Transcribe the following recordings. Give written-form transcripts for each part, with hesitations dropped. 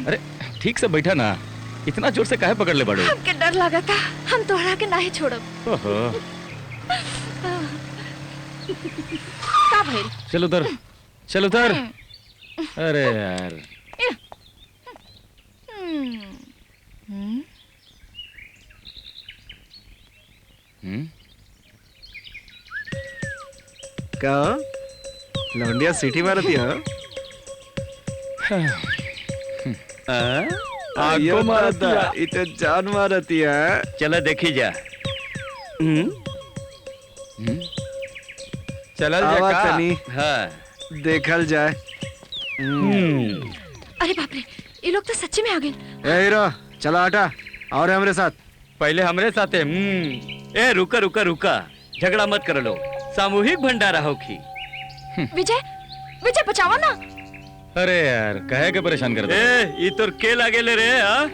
अरे ठीक से बैठा ना, इतना जोर से काहे पकड़ ले बड़ो? हमके डर लगा था, हम तोहरा के नहीं छोड़ब। ओहो। का भइल? चल उधर, चल उधर। अरे यार। क्या लौंडिया सीटी मारती है? आगो मारता, इतने जान मारती है। चला देखी जा। चलल जा का? हाँ। देखल जाए। अरे बाप रे, ये लोग तो सच्ची में आ गए। ए हीरो, चला हटा और हमरे साथ। पहले हमरे साथ है। ए रुका रुका रुका, झगड़ा मत कर लो, सामूहिक भंडारा होखी। विजय, विजय बचाओ ना। अरे यार, कहे के परेशान कर दे। ये तो के लागे ले रे। हाँ?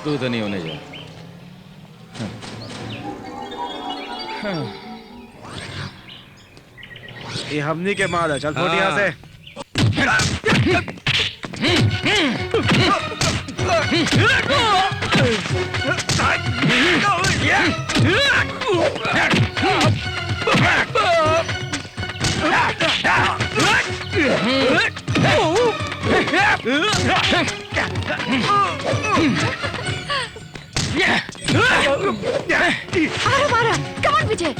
तू तो नहीं होने जा। ये हमनी के माल है, चल फुट यहाँ से। मारा, कम ऑन विजय।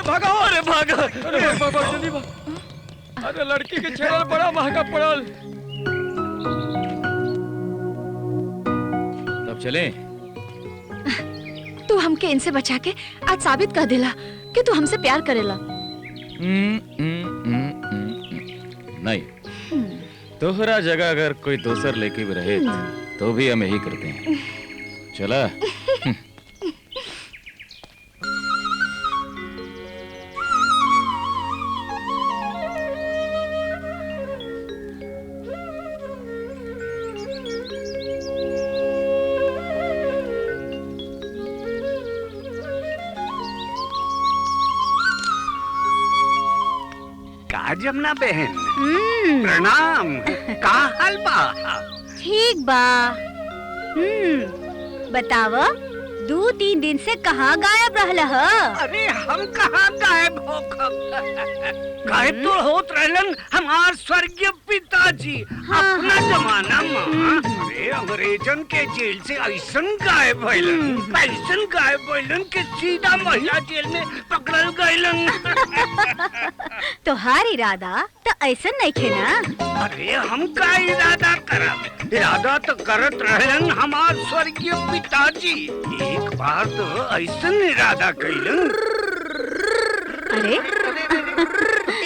भागा, अरे भागा, अरे जल्दी भाग। अरे लड़की के छेड़ल बड़ा महंगा पड़ल। तब चले। तू हमके इनसे बचा के आज साबित कर दिला कि तू हमसे प्यार करेला। नहीं, तोहरा जगह अगर कोई दूसर लेके भी रहे तो भी हम यही करते हैं। चला। जमुना बहन, प्रणाम। का हाल बा? ठीक बा। बताव, 2-3 दिन से कहाँ गायब रहल ह? अरे हम कहाँ गायब हो? गायब तो होत रहलन हमार स्वर्गीय पिताजी। अपना जमाना में अरे अंग्रेजन के जेल से ऐसन गायब भइलन कि सीधा महिला जेल में पकड़ल गइलन। तोहार इरादा तो ऐसा नहीं थे ना? अरे हम का इरादा करब? इरादा तो करत रहलन हमार स्वर्गीय पिताजी। एक बार तो ऐसन इरादा कइलन। अरे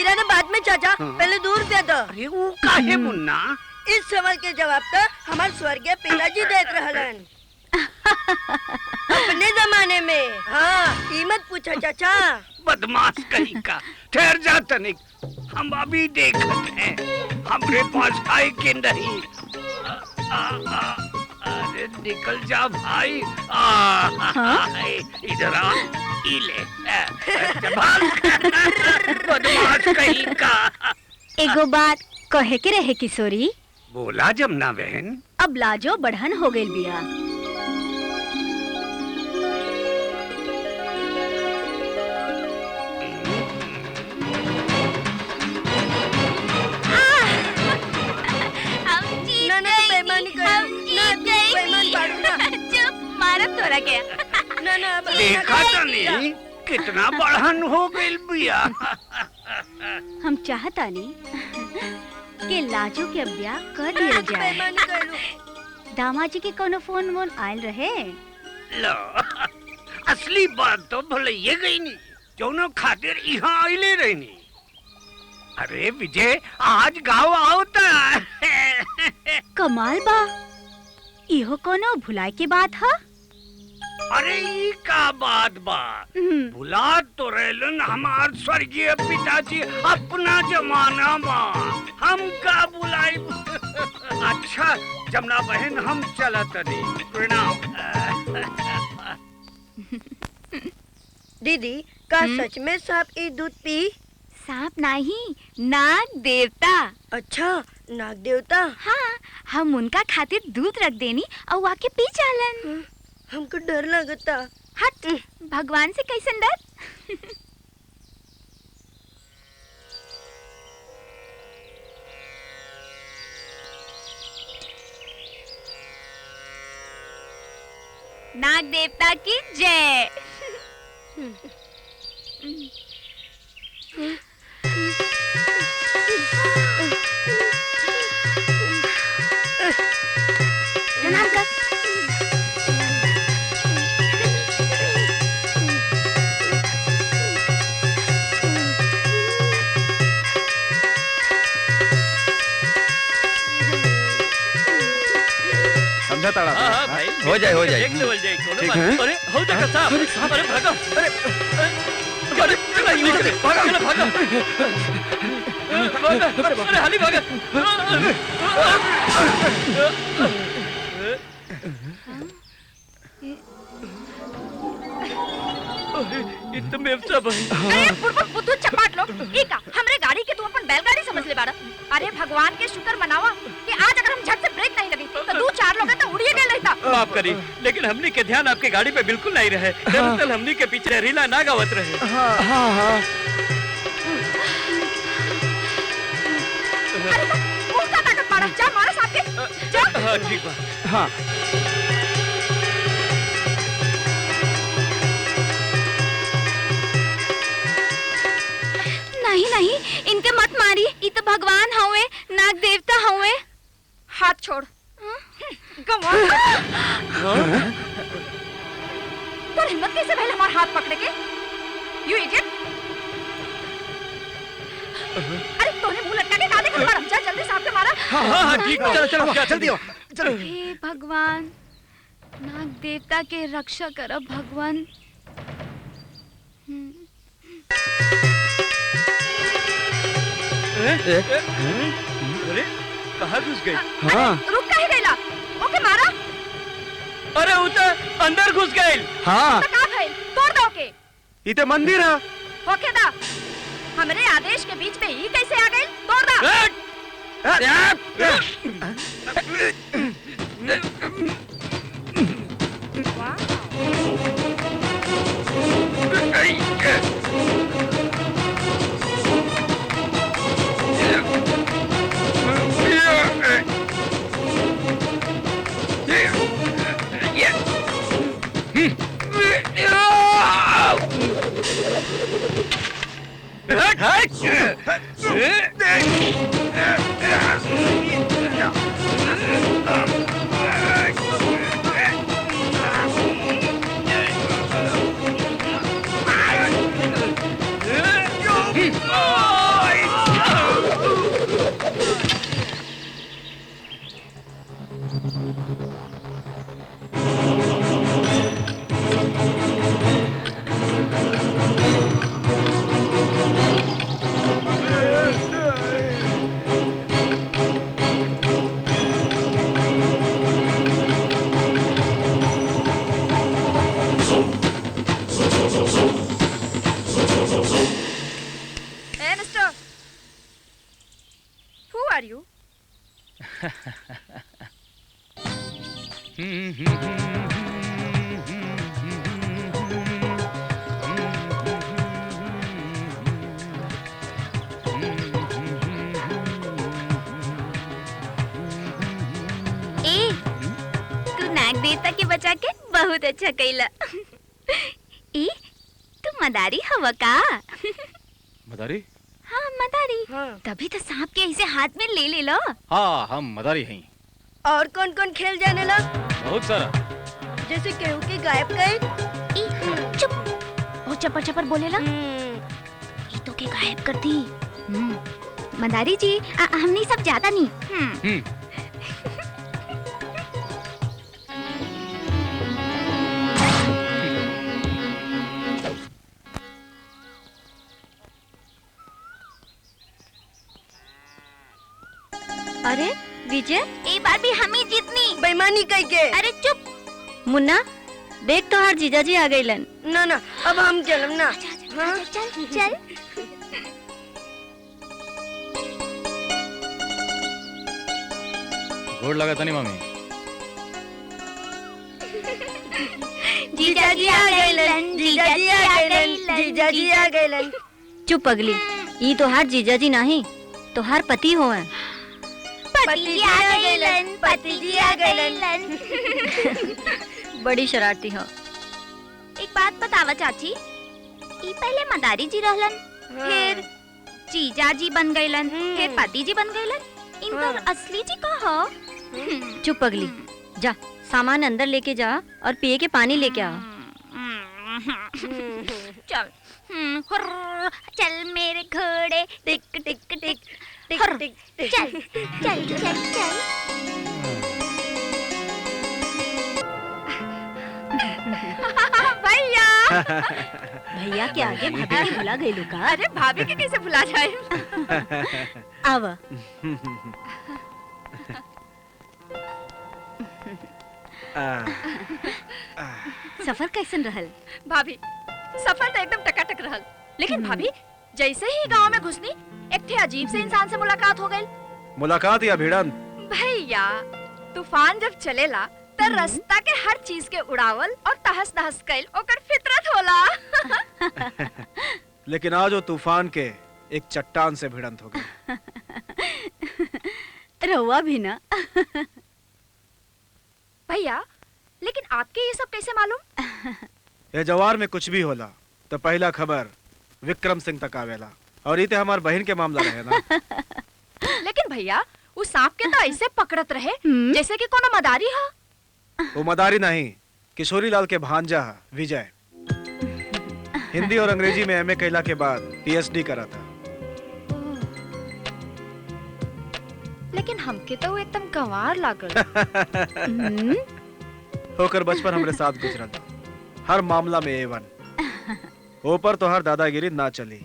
इरादा बाद में चाचा, पहले 2 रुपया दो। अरे वो काहे मुन्ना? इस सवाल के जवाब तो हमारे स्वर्गीय पिताजी देत रहलन। अपने जमाने में। हाँ, कीमत पूछा चाचा। बदमाश कहीं का। ठहर जा तनिक, हम अभी देखते हैं। हमरे पास आए के नहीं। अरे निकल जा भाई। इधर आ, ले। बदमाश कहीं का। एगो बात कहे के रहे किशोरी। बोला जमुना बहन। अब लाजो बढ़न हो गइल बिया। तोरा गया। देखा तो नहीं कितना बढ़न हो गइल बिया। हम चाहता नहीं कि लाजो के ब्याह कर दिया जाए। दामाजी के कोनो फोन वोन आयल रहे? लो, असली बात तो भले ये गई नहीं, जोनो खातिर यहाँ आइले रहनी। अरे विजय, आज गाँव आवता। कमाल बा, इहो कोनो भुलाए के बात है? अरे ये का बात बा, बुला तो रहलन हमार स्वर्गीय पिताजी अपना जमाना में, हम का बुलाई। अच्छा जमुना बहन हम चलत नहीं, प्रणाम। दीदी का सच में सांप ई दूध पी? सांप नहीं, नाग देवता। अच्छा नाग देवता। हाँ, हम उनका खातिर दूध रख देनी और वाके पी जालन। हमको डर लगता। हट, भगवान से कैसन डर। नाग देवता की जय। प्रणाम कर। समझा ताड़ा। हाँ हाँ भाई, हो जाए एक लेवल जाए कोनो ठीक बात। है। अरे हो देखा साहब, अरे भागा, अरे नहीं होते, भागा, भागा, अरे हाली भागा। ये तो मेवसा भाई। अरे बुड़बुड़ बुद्धू चपाट लो, ठीक है, हमरे गाड़ी के तू अपन बैलगाड़ी समझ ले बाड़ा। अरे भगवान के शुक्र मनावा कि आज अगर हम झट से ब्रेक नहीं लगी तो दो चार लोग तो उड़िए गए रहता। माफ करी, लेकिन हमनी के ध्यान आपके गाड़ी पे बिल्कुल नहीं रहे। दरअसल हमनी के पीछे रीला ना गावत रहे। हाँ। अरे तो उनका ताकत मारा, जा मारा सांप के, जा। हाँ ठीक बा। हाँ। नहीं नहीं, इनके मत मारी, ये तो भगवान हवे, नाग देवता हवे। हाथ छोड़। गवा। तो हिम्मत कैसे भइल हमार हाथ पकड़े के? You idiot. अरे तूने मुंह लटका के काहे खड़ा? जा जल्दी सांप के मारा। हाँ ठीक बा। चलो जल्दी आओ। चलो। हे भगवान, नाग देवता के रक्षा करब भगवान। अरे कहाँ घुस गई? हाँ। रुक काहे गइला? ओके मारा। अरे वो तो अंदर घुस गई। हाँ। तो का भइल? तोड़ दो के। इते मंदिर है। ओके दा। हमरे आदेश के बीच में ही कैसे आ गई? तोड़ दा। Hey, mister. Who are you? ए, तू नाग देवता के बचा के बहुत अच्छा कैला। ए, तू मदारी हवा का? मदारी? हाँ मदारी। तभी तो सांप के ऐसे हाथ में ले लो। हाँ हम मदारी हैं। और कौन कौन खेल जाने ला? बहुत सारा। जैसे केहू के गायब गए। चुप, वो चपर चपर बोले ला। ये तो के गायब कर दी। मदारी जी, हमने सब ज्यादा नहीं। अरे विजय, एक बार भी हम ही जीतनी। बेईमानी कह के। अरे चुप। मुन्ना देख तो हर जीजाजी आ गईलन। ना ना अब हम चलम ना। हाँ? चल चल। गोड़ लगा था नहीं मामी। जीजाजी आ गईलन, जीजाजी आ गईलन, जीजाजी आ गईलन। चुप पगली, ई तो हर जीजाजी नहीं तो हर पति हो है। पति आ गईलन, पति आ गईलन। बड़ी शरारती हो। एक बात बतावा चाची, ई पहले मदारी जी रहलन, फिर जीजा जी बन गईलन, फिर पति जी बन गईलन। इनका असली जी का हो? चुप पगली, जा सामान अंदर लेके जा और पिए के पानी लेके आ। चल। हुर्र, चल मेरे घोड़े, टिक टिक टिक टिक टिक। चल चल चल चल। भैया। भैया के आगे भाभी के भुला गई लुका। अरे भाभी के कैसे भुला जाए? आवा। सफर कैसन रहल? भाभी सफर तो एकदम टकाटक रहल, लेकिन भाभी जैसे ही गांव में घुसनी एक थे अजीब से इंसान से मुलाकात हो गई। मुलाकात या भिड़ंत? भैया तूफान जब चलेला त रास्ता के हर चीज के उड़ावल और तहस नहस कैल ओकर फितरत होला। लेकिन आज वो तूफान के एक चट्टान से भिड़ंत हो गई। रहुआ भी ना। भैया लेकिन आपके ये सब कैसे मालूम? ये जवार में कुछ भी होला तो पहला खबर विक्रम सिंह तक आवेला, और इते हमार बहन के मामला रहे ना। लेकिन भैया उस सांप के तो ऐसे पकड़त रहे जैसे कि कोनो मदारी हा। वो मदारी नहीं, किशोरी लाल के भांजा है विजय। हिंदी और अंग्रेजी में एमए कैला के बाद पीएचडी करा था। लेकिन हमके तो वो एकदम गंवार लागल। होकर बचपन हमरे साथ गुजरा था, हर मामला में A1। ऊपर तो हर दादागिरी ना चली।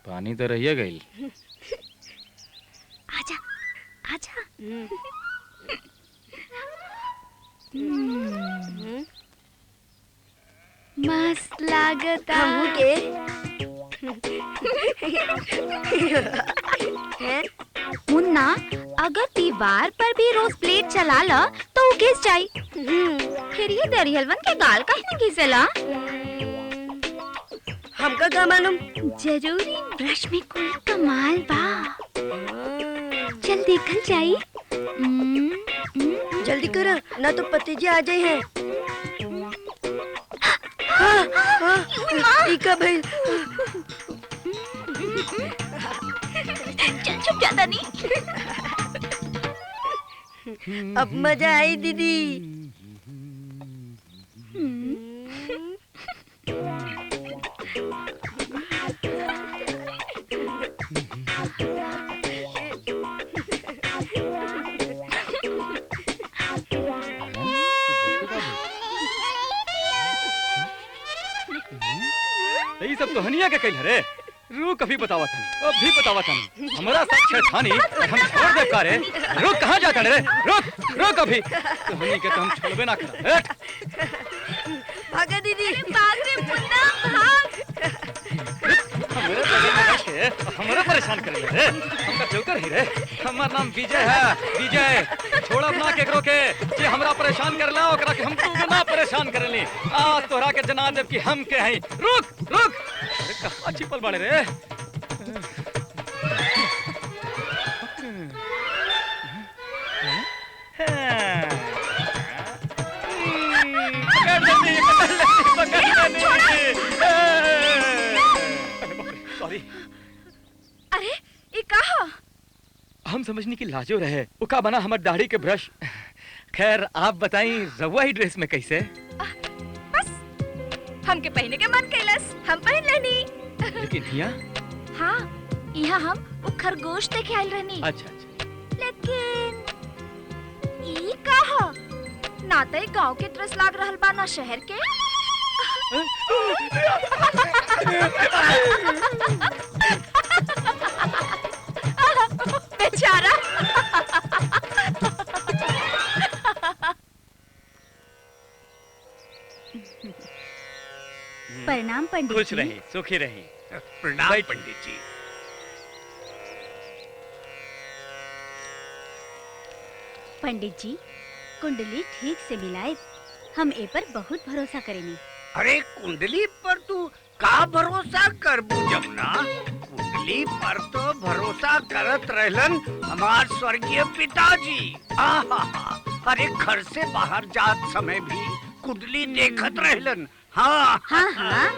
पानी तो रहिए गई। आजा आजा। मस्त लागता। हमहू के हैं? मुन्ना अगर दीवार पर भी रोज प्लेट चला ला तो वो घिस जाई। फिर ये दरिहलवन के गाल का ही घिसेला। हमका का मालूम? जरूरी ब्रश में कोई कमाल बा। चल देखल जाई। जल्दी करो ना तो पतिजी आ जाए हैं। हाँ, हाँ, इका भाई। चल छुप जाता नहीं। अब मजा आई दीदी। यही सब तो हनिया के कइल रे। रुक अभी बतावा था, अभी बतावा था। हमारा साथ छेड़खानी हम छोड़ दे का रे। रुक कहाँ जाता रे? रुक रुक अभी। तो हनी के तो हम छोड़बे ना कर। भागा दीदी। भाग रे मुन्ना भाग। हमारे बगल में बैठ के हमारा परेशान कर रे। हमका जोकर ही रे। हमार नाम विजय है, विजय। छोड़ब ना केकरो के जे हमरा परेशान करला ओकरा के हम तू ना परेशान करली। आज तोहरा के जना देब कि हम के हई। रुक रुक। अरे कहां छिपल बाड़े रे? सॉरी। अरे ये कहा? हम समझने की लाजो रहे। उका बना हमार दाढ़ी के ब्रश। खैर आप बताई रवा ही ड्रेस में कैसे? बस हमके पहने के मन कैलस, हम पहन लेनी। लेकिन यहाँ? हाँ, यहाँ हम वो खरगोश देखे आयल रहनी। अच्छा अच्छा। लेकिन ई कहा? ना तो गांव के तरस लाग रहल बा ना शहर के। बेचारा। प्रणाम पंडित खुश जी। रही, सुखी रही। प्रणाम बैठ। पंडित जी। पंडित जी, कुंडली ठीक से मिलाए, हम ए पर बहुत भरोसा करेनी। अरे कुंडली पर तू का भरोसा करबू जमुना? कुंडली पर तो भरोसा करत रहलन हमार स्वर्गीय पिताजी। आहा, अरे घर से बाहर जात समय भी कुंडली देखत रहलन। हाँ हाँ हाँ,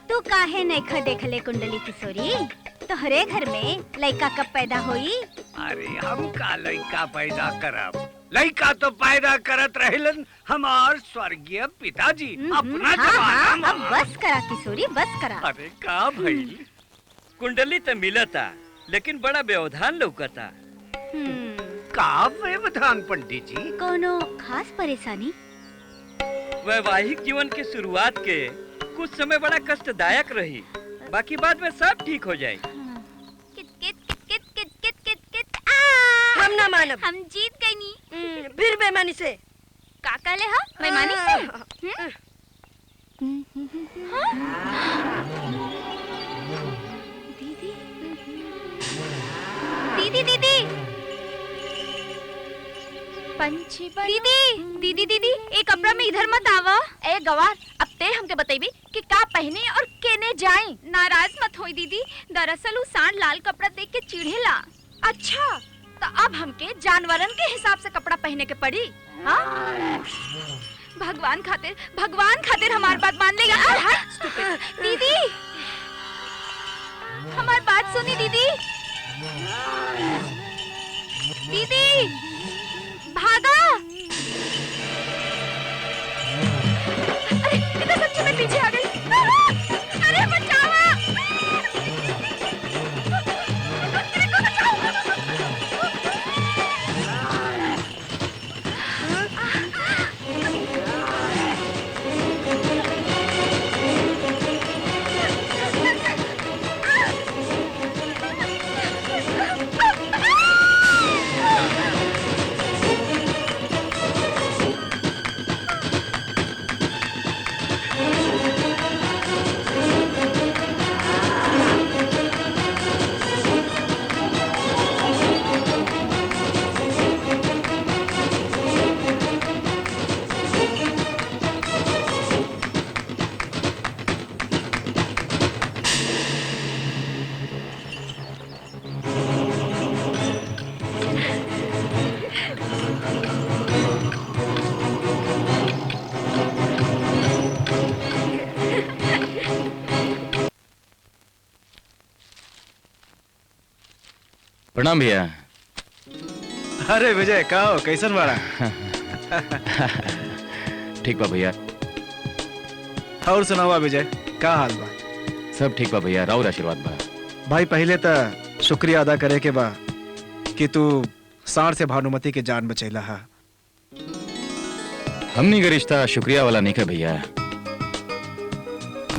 तू काहे नैखा देखले कुंडली किशोरी? तोहरे घर में लड़का कब पैदा होई? अरे हम का लड़का पैदा करब? लड़का तो पैदा करत रहलन हमार स्वर्गीय पिताजी अपना हाँ, जमाना अब में। बस करा किशोरी, बस करा। अरे का भइल? कुंडली तो मिलता, लेकिन बड़ा व्यवधान लौकता। का व्यवधान पंडित जी? कोनो खास परेशानी? वैवाहिक जीवन की शुरुआत के कुछ समय बड़ा कष्टदायक रही, बाकी बाद में सब ठीक हो जाए। कित कित कित कित कित कित कित आ! हम ना मानब। हम जीत गई नी। फिर बेमानी से। का कहले हा? बेईमानी से? दीदी, दीदी दीदी पंछी दीदी दीदी दीदी ए कपड़ा में इधर मत आवा। ए गवार, अब ते हमके बतेबी कि का पहने और केने जाए। नाराज मत होई दीदी, दरअसल उ सांड लाल कपड़ा देख के चिढ़ेला। अच्छा, तो अब हमके जानवरन के हिसाब से कपड़ा पहने के पड़ी। हाँ? भगवान खातिर हमार बात मान लेगा। दीदी, हमार बात सुनी दीदी। दीदी भागा। अरे ये तो सच्ची में पीछे आ गई। अरे बचावा। मेरे को बचाओ। प्रणाम भैया। अरे विजय, का हो, कैसन बाड़ा? ठीक बा भैया। और सुनावा विजय, का हाल बा? सब ठीक बा भैया, राउर आशीर्वाद बा। भाई पहले तो शुक्रिया अदा करे के बा कि तू सांड से भानुमति के जान बचैला हा। हमनी का रिश्ता शुक्रिया वाला नहीं है भैया।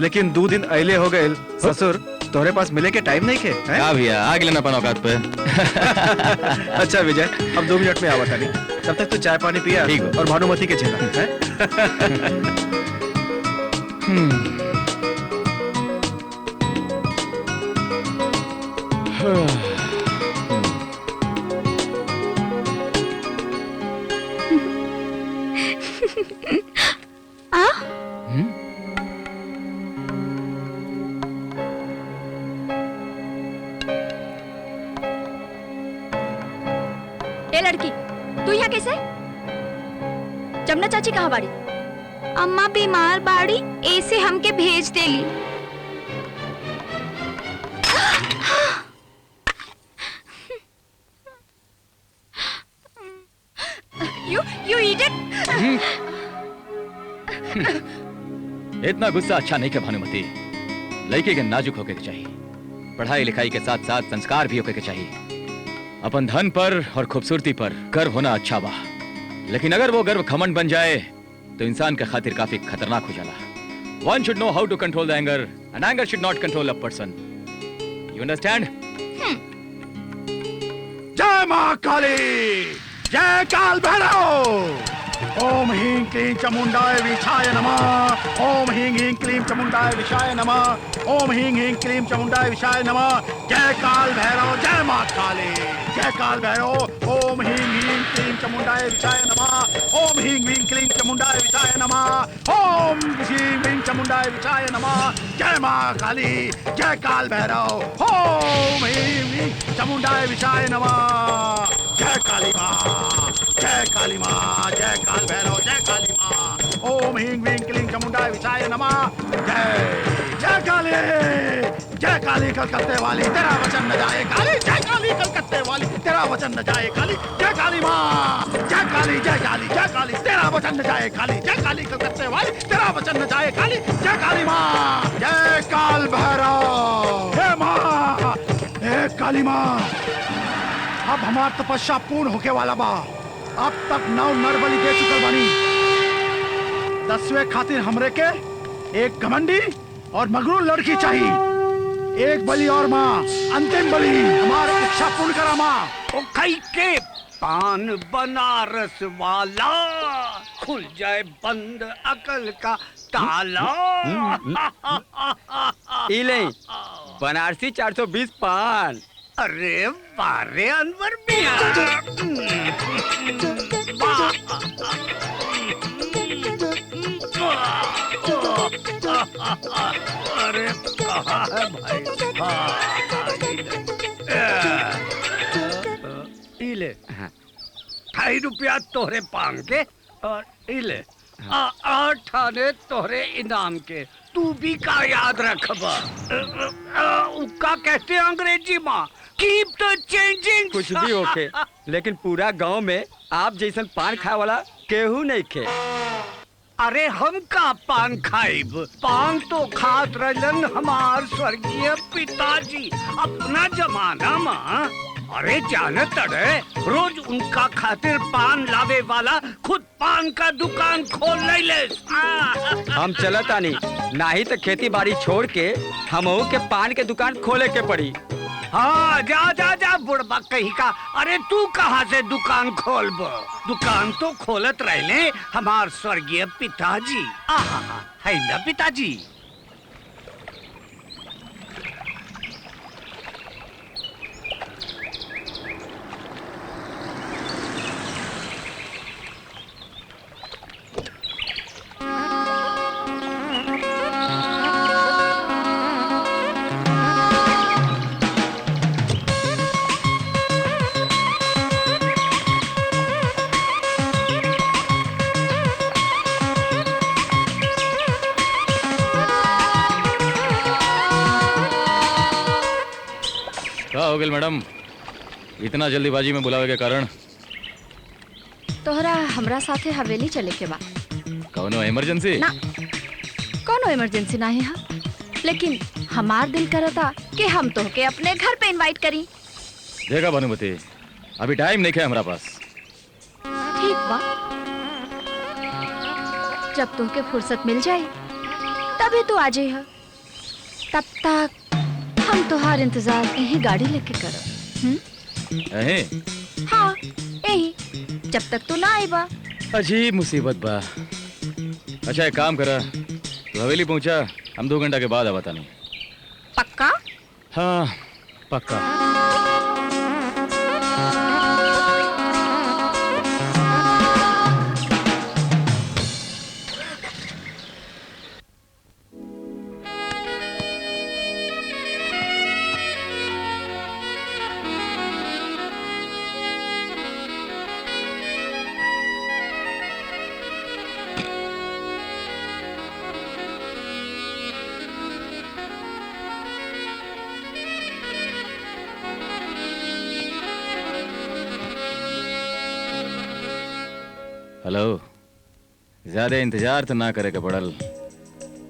लेकिन 2 दिन अइले हो गए ससुर, तोहरे पास मिले के टाइम नहीं के हैं? क्या भैया, आग लेना पाना औकात पे। अच्छा विजय, अब 2 मिनट में आवता नहीं, तब तक तू चाय पानी पिया ठीक बा। और भानुमति के झेला है? ए लड़की, तू यहाँ कैसे? जमुना चाची कहाँ बाड़ी? अम्मा बीमार बाड़ी, ऐसे हमके भेज देली। You eat it? इतना गुस्सा अच्छा नहीं है भानुमति। लड़के के नाजुक होके के चाहिए, पढ़ाई लिखाई के साथ साथ संस्कार भी होके के चाहिए। अपन धन पर और खूबसूरती पर गर्व होना अच्छा बा, लेकिन अगर वो गर्व घमंड बन जाए तो इंसान के खातिर काफी खतरनाक हो जाला। One should know how to control the anger, and anger should not control a person. You understand? जय मां काली, जय काल भैरव। ओम ह्रीं क्लीं चामुंडाय विषाय नमः। ओम ह्रीं ह्रीं क्लीं चामुंडाय विषाय नमः। ओम ह्रीं ह्रीं क्लीं चामुंडाय विषाय नमः। जय काल भैरव, जय मां काली, जय काल भैरव। ओम ह्रीं ह्रीं क्लीं चामुंडाय विषाय नमः। ओम ह्रीं ह्रीं क्लीं चामुंडाय विषाय नमः। ओम ह्रीं ह्रीं चामुंडाय विषाय नमः। जय मां काली, जय काल भैरव। ओम ह्रीं ह्रीं चामुंडाय विषाय नमः। जय काली मां, जय काली मां, जय काल भैरव, जय काली मां। ओम ह्रीं ह्रीं क्लीं चामुंडाय विषाय नमः। जय काली, जय काली कलकत्ते वाली, तेरा वचन न जाए काली। जय काली कलकत्ते वाली, तेरा वचन न जाए काली। जय काली मां, जय काली, जय काली, जय काली, तेरा वचन न जाए काली। जय काली कलकत्ते वाली, तेरा वचन न जाए काली। जय काली मां, जय काल भैरव। हे मां, हे काली मां, अब हमार तपस्या पूर्ण होके वाला बा। अब तक 9 नर बलि दे चुकल बानी। 10वें खातिर हमरे के एक घमंडी और मगरूर लड़की चाहिए। एक बलि और माँ, अंतिम बलि, हमारी इच्छा पूर्ण करा माँ। ओ कई के पान बनारस वाला, खुल जाए बंद अकल का ताला। इले बनारसी 420 पान। अरे बारे अनवर मियां, अरे कहाँ है भाई? इले ₹2.5 तोहरे पान के और इले 8 आने तोहरे इनाम के। तू भी का याद रखबा। उका कहते हैं अंग्रेजी माँ, कीप द चेंजिंग। कुछ भी होके, लेकिन पूरा गांव में आप जैसन पान खाए वाला केहू नहीं खे। अरे हम का पान खाइब? पान तो खात रहलन हमार स्वर्गीय पिताजी अपना जमाना माँ। अरे जानत अड़े, रोज उनका खातिर पान लावे वाला खुद पान का दुकान खोल ले। हम चलत आनी, नहीं तो खेती बाड़ी छोड़ के हमहू के पान के दुकान खोले के पड़ी। हाँ जा जा जा बुढ़बा कहीं का। अरे तू कहाँ से दुकान खोलब? दुकान तो खोलत रहले हमार स्वर्गीय पिताजी। है ना पिताजी? क्या हो गया मैडम, इतना जल्दीबाजी में बुलावे के कारण? तोहरा हमरा साथे हवेली चले के बा। कौनो इमरजेंसी? ना, कोनो इमरजेंसी नहीं है, लेकिन हमार दिल करता कि हम तोहके अपने घर पे इनवाइट करी। देखा भानुमति, अभी टाइम नहीं है हमारा पास। ठीक बा, जब तोहके फुर्सत मिल जाए तभी तो आ जाइह। तब तक हम तोहार इंतजार यही गाड़ी लेके करब। हाँ यही, जब तक तू ना आईबा। अजीब मुसीबत बा। अच्छा एक काम करा, तू हवेली पहुंचा, हम 2 घंटा के बाद आवता नहीं। पक्का? हाँ पक्का। हेलो, ज्यादा इंतजार तो ना करे के पड़ल।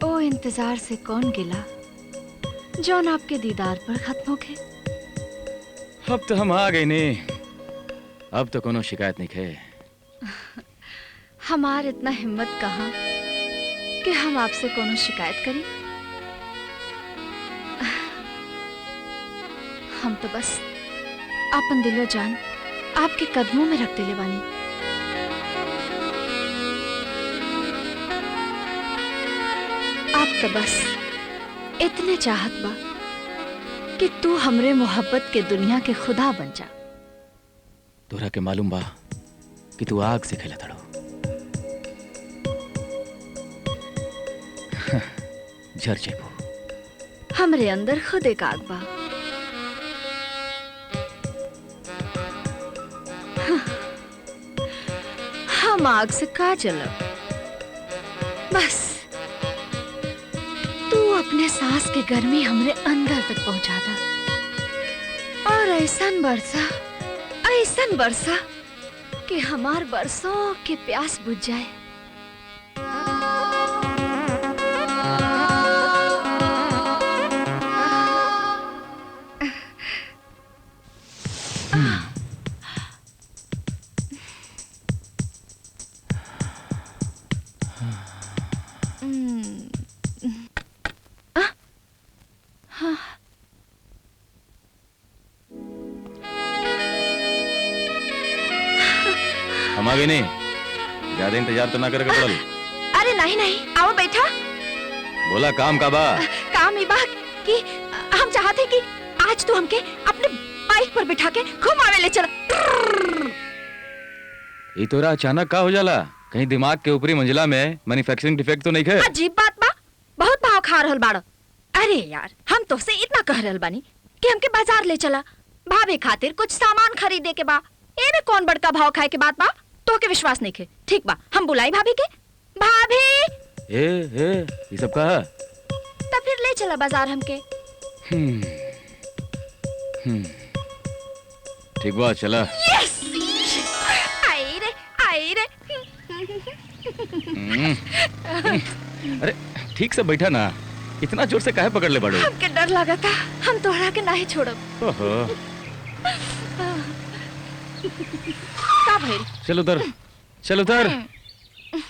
ओ इंतजार से कौन गिला, जौन आपके दीदार पर खत्म हो गए। अब तो हम आ गए ने, अब तो कोनो शिकायत नहीं है। हमार इतना हिम्मत कहाँ कि हम आपसे कोनो शिकायत करी। हम तो बस अपन दिलो जान आपके कदमों में रख दिले बानी। आप तो बस इतने चाहत बा कि तू हमरे मोहब्बत के दुनिया के खुदा बन जा। तोरा के मालूम बा कि तू आग से खेला थड़ो। झर जेबू। हमरे अंदर खुद एक आग बा। हम आग से का जलब। बस तू अपने सांस के गर्मी हमरे अंदर तक पहुंचा दा और ऐसन बरसा कि हमार बरसों के प्यास बुझ जाए। हम आ गए नहीं, ज्यादा इंतजार तो ना करके पड़ल। अरे नहीं नहीं, आओ बैठा। बोला काम का बा? काम ही बा कि हम चाहते कि आज तू हमके अपने बाइक पर बिठा के घुमावे ले चला। ये तोरा अचानक का हो जाला? कहीं दिमाग के ऊपरी मंजिला में मैन्युफैक्चरिंग डिफेक्ट तो नहीं है? अजीब बात बा, बहुत भाव खा रहल बाड़। अरे यार, हम तो से इतना कह रहल बानी कि हमके बाजार ले चला, भाभी खातिर कुछ सामान खरीदे के बा। एमे कौन बड़का भाव खाए के बात बा? तो के विश्वास नहीं खे। ठीक बा, हम बुलाई भाभी के। भाभी ये सब कहा? तब फिर ले चला बाजार हमके। ठीक बा, चला। यस! आई रे। अरे ठीक से बैठा ना, इतना जोर से काहे पकड़ ले बड़ो? हमके डर लगा था, हम तोहरा के नहीं छोड़ब। ओहो। का भइल? चल उधर, चल उधर।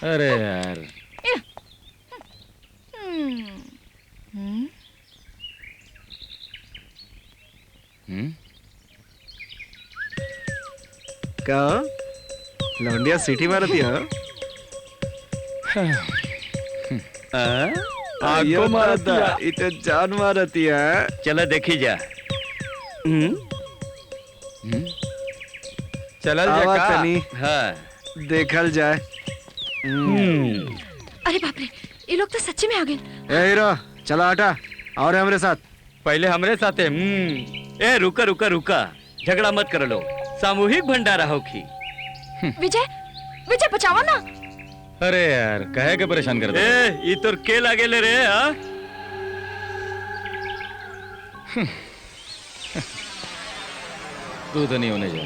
अरे यार। का लौंडिया सिटी मारती है? आगो मारता इते जान मारती है। चला देखी जा। चलल आवा जा तनी। हाँ देखल जाए। अरे बाप रे, ये लोग तो सच्ची में आ गए। ए हीरो, चला हटा और हमरे साथ। पहले हमरे साथे। ए रुका रुका रुका, झगड़ा मत कर लो, सामूहिक भंडारा होखी। विजय, विजय बचाओ ना। अरे यार, कहे के परेशान कर दे। ए, ये तोर के लागे ले रे? हाँ? तू तो नहीं होने जा।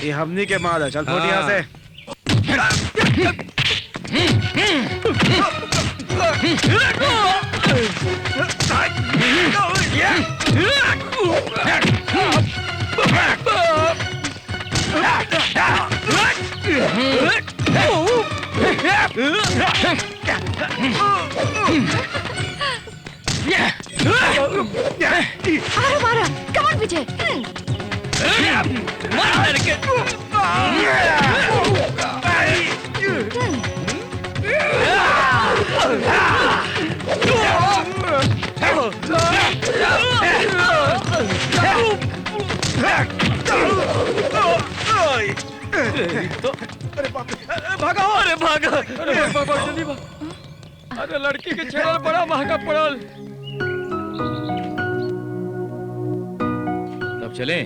ये हमनी के माल है, चल फुट यहाँ से। मारा, come on विजय। भागो, अरे भागो, अरे भागो, जल्दी भागो। अरे लड़की के छेड़ल बड़ा महंगा पड़ल। तब चले।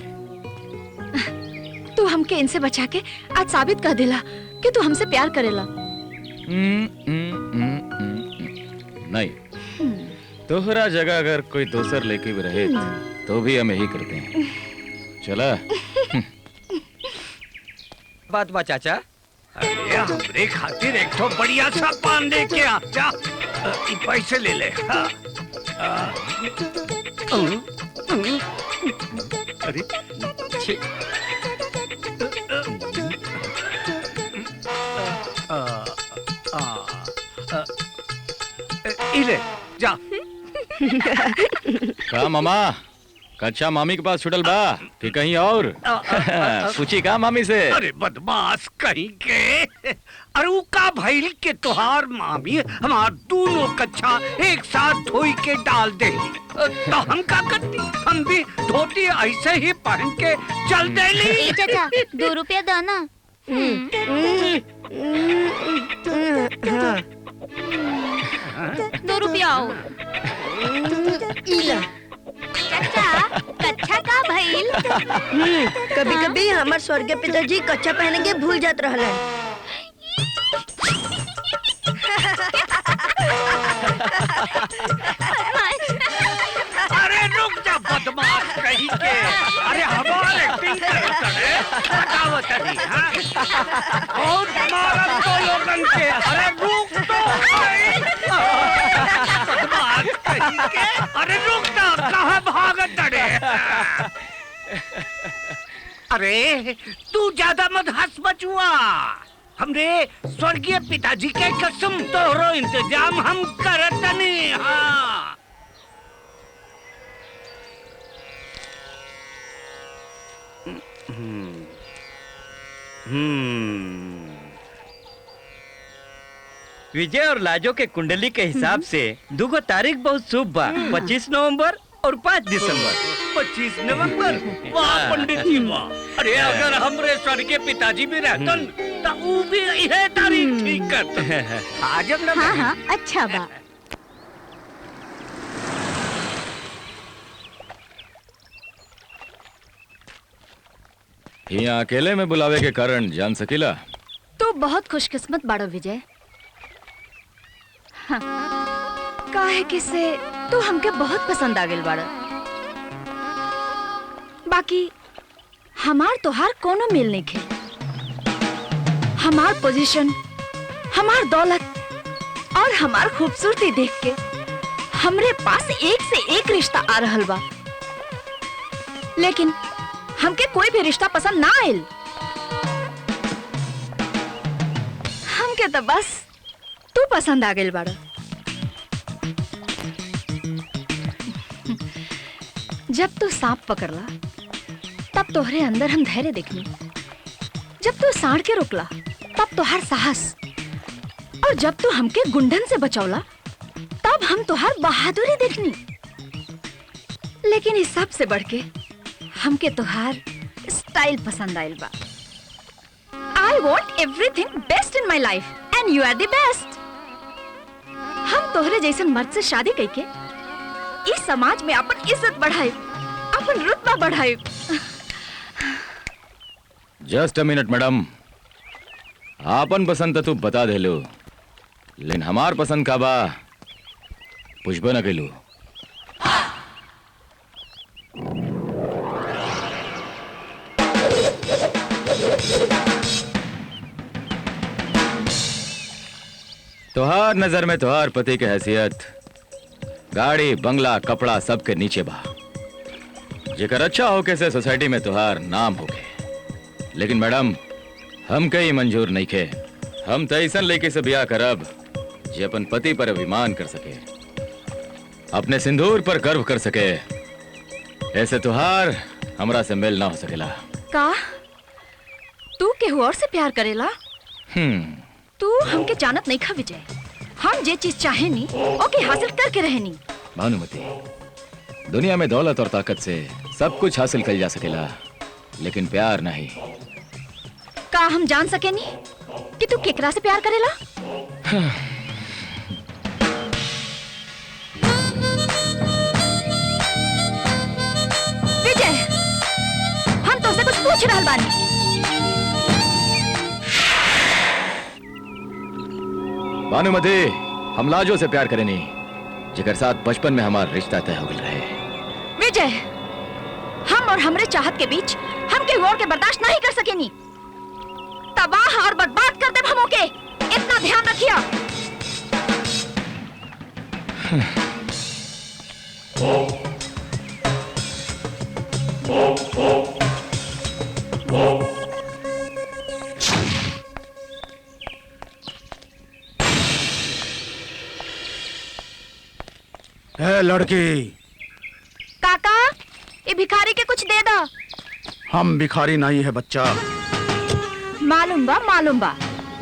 तू हमके इनसे बचा के आज साबित कर दिला कि तू हमसे प्यार करेला। नहीं, तोहरा जगह अगर कोई दूसर लेके भी रहे तो भी हम यही करते हैं। चला। बात बा चाचा, अरे हमरे खातिर एक तो बढ़िया सा पान लेके आ जा। ये पैसे ले ले। हाँ। अरे छी। इले जा। का मामा कच्चा मामी के पास छुटल बा कि कहीं और? पूछी का मामी से? अरे बदमाश कहीं के। अरे वो का भइल के तोहार मामी हमार दोनों कच्चा एक साथ धोई के डाल दे। तो हम का करती? हम भी धोती ऐसे ही पहन के चल देली। ए चाचा 2 रुपया दो ना। हाँ। 2 रुपया आओ। इला। चाचा कच्चा का भइल? कभी कभी हमार स्वर्गीय पिताजी कच्चा पहने के भूल जात रहलन। अरे रुक जा बदमाश कहीं के। अरे हमारे एक्टिंग करता है बतावत है। हाँ और हमारा तो लोगन के। अरे रुक तो बदमाश कहीं के। अरे रुक जा कहाँ भागत डरे। अरे तू ज्यादा मत हंस बचुआ। हमरे स्वर्गीय पिताजी के कसम तोहरो इंतजाम हम करतनी। हाँ विजय और लाजो के कुंडली के हिसाब से 2 तारीख बहुत शुभ बा। 25 नवंबर और 5 दिसंबर। 25 नवंबर। वाह पंडित जी वाह। अरे अगर हमरे स्वर्गीय पिताजी भी रहतन तो वो भी यह तारीख ठीक करते। आज हम ना। हाँ हाँ अच्छा बा। यहाँ अकेले में बुलावे के कारण जान सकीला? तू बहुत खुशकिस्मत बाड़ो विजय। हाँ। काहे कि से तू हमके बहुत पसंद आ गेल बाड़ा। बाकी हमार तोहार कोनो मेल नहीं खे। हमार पोजीशन, हमार दौलत और हमार खूबसूरती देख के हमरे पास एक से एक रिश्ता आ रहल बा। लेकिन हमके कोई भी रिश्ता पसंद ना आयल। हमके तो बस तू पसंद आ गेल बाड़ा। जब तू सांप पकड़ला तब तोहरे अंदर हम धैर्य देखनी। जब तू साड़ के रोकला तब तोहार साहस। और जब तू हमके गुंडन से बचौला तब हम तोहार बहादुरी देखनी। लेकिन इस सब से बढ़ के हमके तोहार स्टाइल पसंद आयल बा। I want everything best in my life and you are the best. हम तोहरे जैसन मर्द से शादी करके इस समाज में अपन इज्जत बढ़ाए, अपन रुतबा बढ़ाए। Just a minute madam. आपन पसंद तू बता दे लो, लेकिन हमार पसंद का बा पुष्प न केलू। तोहार नजर में तोहार पति की हैसियत गाड़ी बंगला कपड़ा सबके नीचे बा। जेकर अच्छा होके से सोसाइटी में तोहार नाम होके। लेकिन मैडम हम कहीं मंजूर नहीं खे। हम तो ऐसा लेके से ब्याह करब जे अपन पति पर अभिमान कर सके, अपने सिंदूर पर गर्व कर सके। ऐसे तोहार हमरा से मेल ना हो सकेला। का तू केहू और से प्यार करेला? तू हमके जानत नहीं खा विजय। हम जे चीज चाहे नी ओके हासिल करके रहनी। भानुमति, दुनिया में दौलत और ताकत से सब कुछ हासिल कर जा सकेला, लेकिन प्यार नहीं। का हम जान सके नी कि तू केकरा से प्यार करेला? विजय, हम तुझसे कुछ पूछ रहल बानी। भानुमति, हम लाजो से प्यार करेनी, जिगर साथ बचपन में हमारा रिश्ता तय हो गया रहे। विजय, हम और हमरे चाहत के बीच हम के और के बर्दाश्त नहीं कर सकेनी। ता तबाह और बर्बाद कर दे हमों के, इतना ध्यान रखिए। ए लड़की, काका, ये भिखारी के कुछ दे दो। हम भिखारी नहीं है बच्चा। मालूम बा,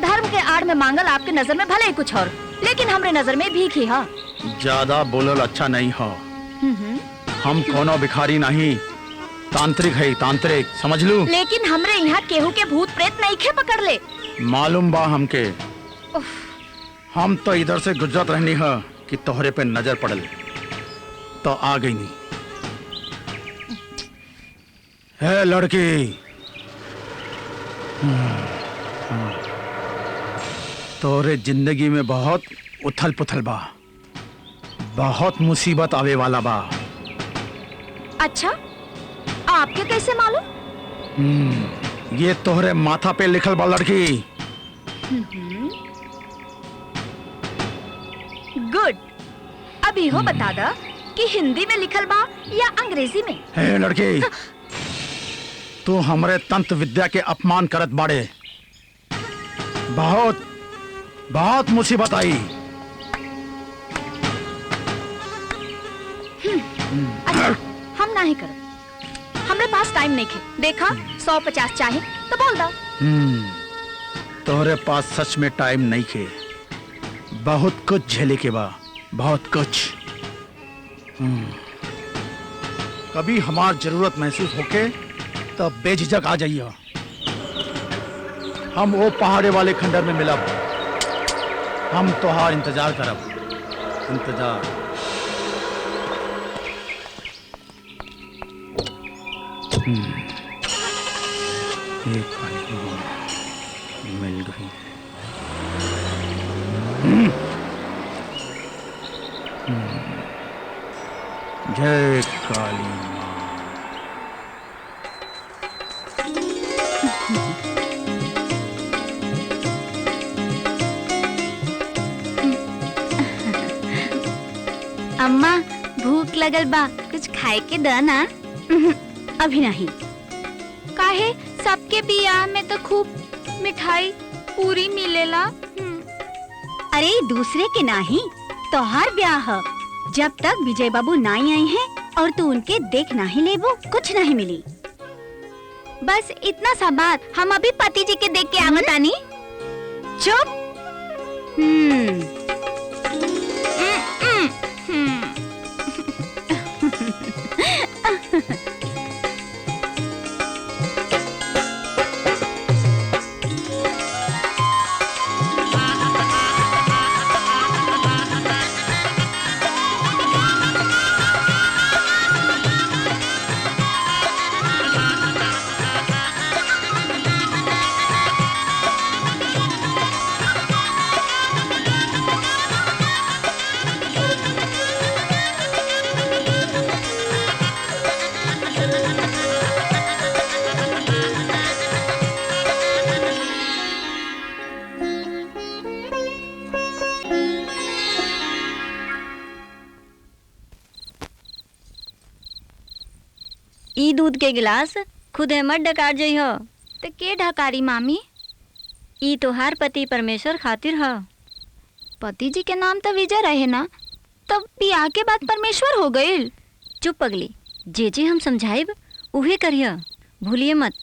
धर्म के आड़ में मांगल आपके नजर में भले ही कुछ और, लेकिन हमरे नजर में भीख ही है। ज्यादा बोलल अच्छा नहीं हो। हम कोनो भिखारी नहीं, तांत्रिक है, तांत्रिक, समझ लू। लेकिन हमरे यहाँ केहू के भूत प्रेत नहीं खे पकड़ ले। मालूम बा हमके। हम तो इधर से गुजरत रहनी है कि तोहरे पे नजर पड़ल, तो आ गई नहीं। है लड़की, तोरे जिंदगी में बहुत उथल पुथल बा, बहुत मुसीबत आवे वाला बा। अच्छा, आपके कैसे मालूम? ये तोहरे माथा पे लिखल बा लड़की। गुड। अभी हो बता दा कि हिंदी में लिखल बा या अंग्रेजी में? हे लड़की, तू हमरे तंत्र विद्या के अपमान करत बाड़े। बहुत बहुत मुसीबत आई। अच्छा, हम नहीं करब। हमरे पास टाइम नहीं खे। देखा, 150 चाहे तो बोल दो। तोहरे पास सच में टाइम नहीं खे। बहुत कुछ झेले के बा, बहुत कुछ। कभी हमार जरूरत महसूस होके तो बेझिझक आ जाइए। हम वो पहाड़े वाले खंडर में मिलब। हम तोहार इंतजार करब, इंतजार। एक मिल गई। जय काली माँ। अम्मा, भूख लगल बा, कुछ खाए के द ना। अभी नहीं। काहे, सबके बियाह में तो खूब मिठाई पूरी मिलेला। अरे दूसरे के नहीं, तोहार ब्याह है। जब तक विजय बाबू नहीं आए हैं और तू उनके देख नहीं लेबो, कुछ नहीं मिली। बस इतना सा बात। हम अभी पति जी के देख के आवत आनी। चुप। ई दूध के गिलास खुद मत डकार जई हो। तो के ढकारी मामी? ई तोहार पति परमेश्वर खातिर ह। पति जी के नाम तो विजय रहे ना, तब बियाह के बाद परमेश्वर हो गईल। चुप पगली, जे हम समझाइब उहे करिया, भूलिए मत।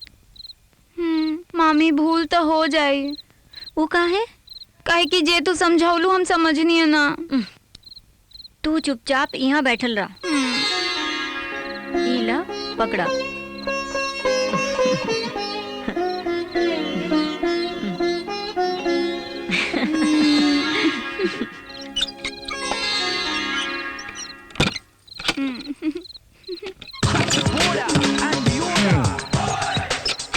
मामी भूल तो हो जाई। वो काहे? काहे कि जे तू समझौलू हम समझनी है ना। तू चुपचाप यहाँ बैठल रहा। ईला पकड़ा।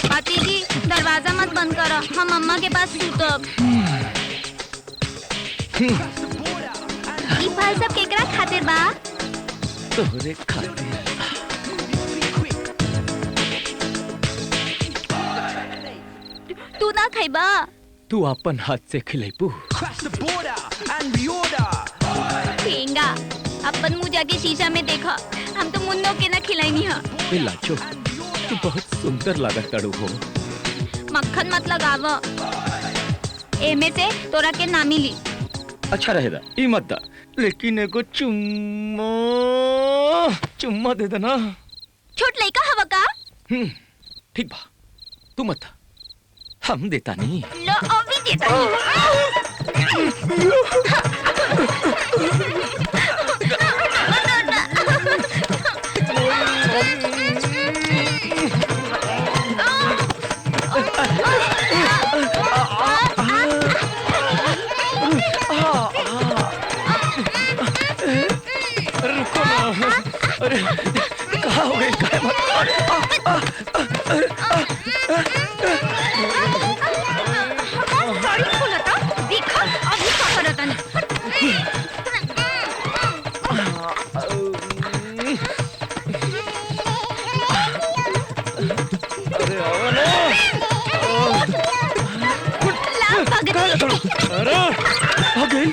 पति जी, दरवाजा मत बंद करो, हम अम्मा के पास सूतब। ई फल सब केकरा खातिर बा? तोहरे खातिर। तू ना खाइबा। तू अपन हाथ से खिलाइबू। ठेंगा, अपन मुंह जाके शीशा में देखा, हम तो मुन्नो के ना खिलाएंगी। हाँ ए लाजो, तू बहुत सुंदर लागत तड़ू हो। मक्खन मत लगाव, एमे से तोरा के ना मिली। अच्छा रहेगा, ई मत दा, लेकिन एगो चुम्मा दे देना। छोट लइका हवा का? ठीक बा, तू मत दा, हम देता नहीं। लो अभी देता नहीं। रुको ना, अरे कहाँ हो गई? साड़ी खोला था, देखा अभी क्या करा था नहीं। अरे आओ ना, अरे आ गई।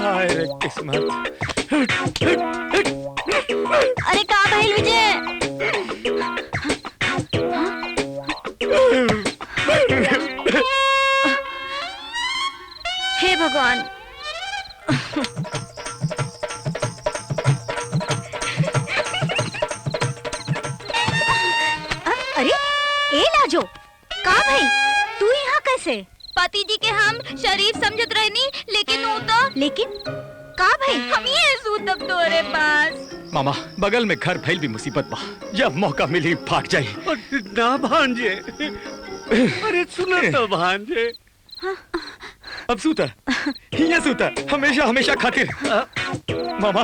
हाय रे किस्मत। अरे कहाँ भाई विजय? हे भगवान, अरे ए लाजो, का भाई तू यहाँ कैसे? पति जी के हम शरीफ समझत रहनी, लेकिन वो तो लेकिन का भाई? हम ये सूतब तोरे पास। मामा, बगल में घर फैल भी मुसीबत बा, जब मौका मिली भाग जाई। ना भांजे, अरे सुनो तो भांजे। अब सूता, ये सूता, हमेशा हमेशा खातिर। मामा,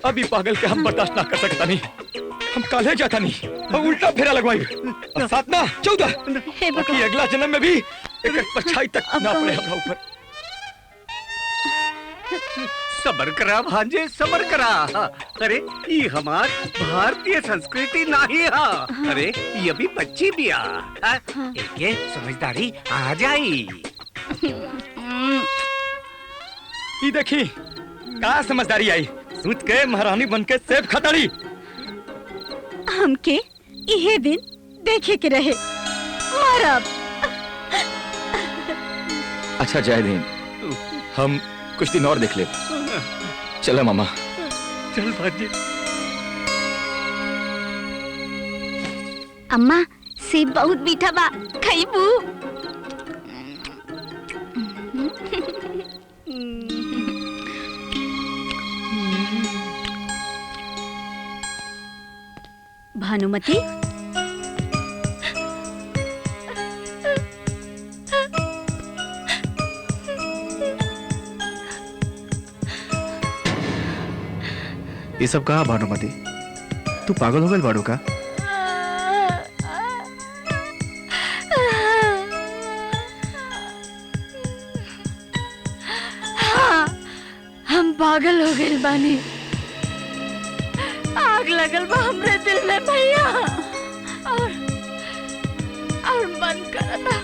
अभी पागल के हम बर्दाश्त ना कर सकता नहीं, हम काले जाता नहीं, हम उल्टा फेरा लगवाई। और साथ ना 14, ताकि अगला जन्म में भी एक परछाई तक ना पड़े हमरा ऊपर। सबर करा भांजे, सबर करा। अरे ये हमार भारतीय संस्कृति नहीं है। अरे ये भी बच्ची भी एक समझदारी आ जाई। ये देखी, का समझदारी आई, सूत के महारानी बनके सेब खताड़ी। हमके यह दिन देखे के रहे, मरब। अच्छा जयदीन, हम कुछ दिन और देख ले। चलो मामा। चल भांजे। अम्मा, सेब बहुत मीठा बा, खाइबू? भानुमति, ये सब कहा भानुमति? तू पागल हो गई बाड़ू का? हाँ, हम पागल हो गए बानी। आग लगल बा हमरे दिल में भैया, और मन करता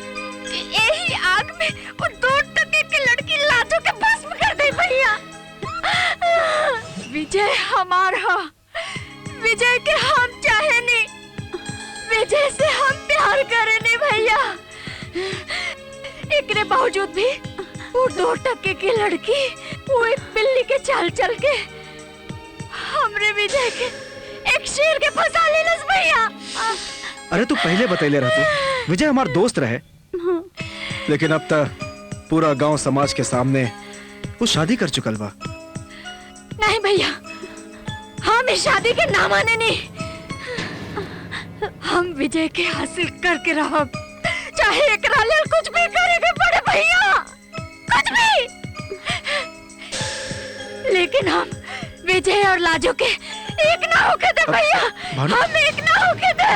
कि यही आग में वो 2 टके की लड़की लाजो के भस्म कर दे भैया। विजय हमार हा, विजय के हम चाहे नहीं, विजय से हम प्यार करे नहीं भैया। एकरे बावजूद भी वो 2 टके की लड़की, वो एक बिल्ली के चाल चल के हमरे विजय के एक शेर के फंसा लेलस भैया। अरे तू पहले बतैले रहतू, विजय हमार दोस्त रहे। लेकिन अब तक पूरा गांव समाज के सामने वो शादी कर चुकल बा। नहीं भैया, हम इस शादी के ना माने नहीं। हम विजय के हासिल करके रहब, चाहे एकरा लेल कुछ भी करे के पड़े भैया, कुछ भी। लेकिन हम विजय और लाजो के एक ना होके दे भैया, हम एक ना होके दे।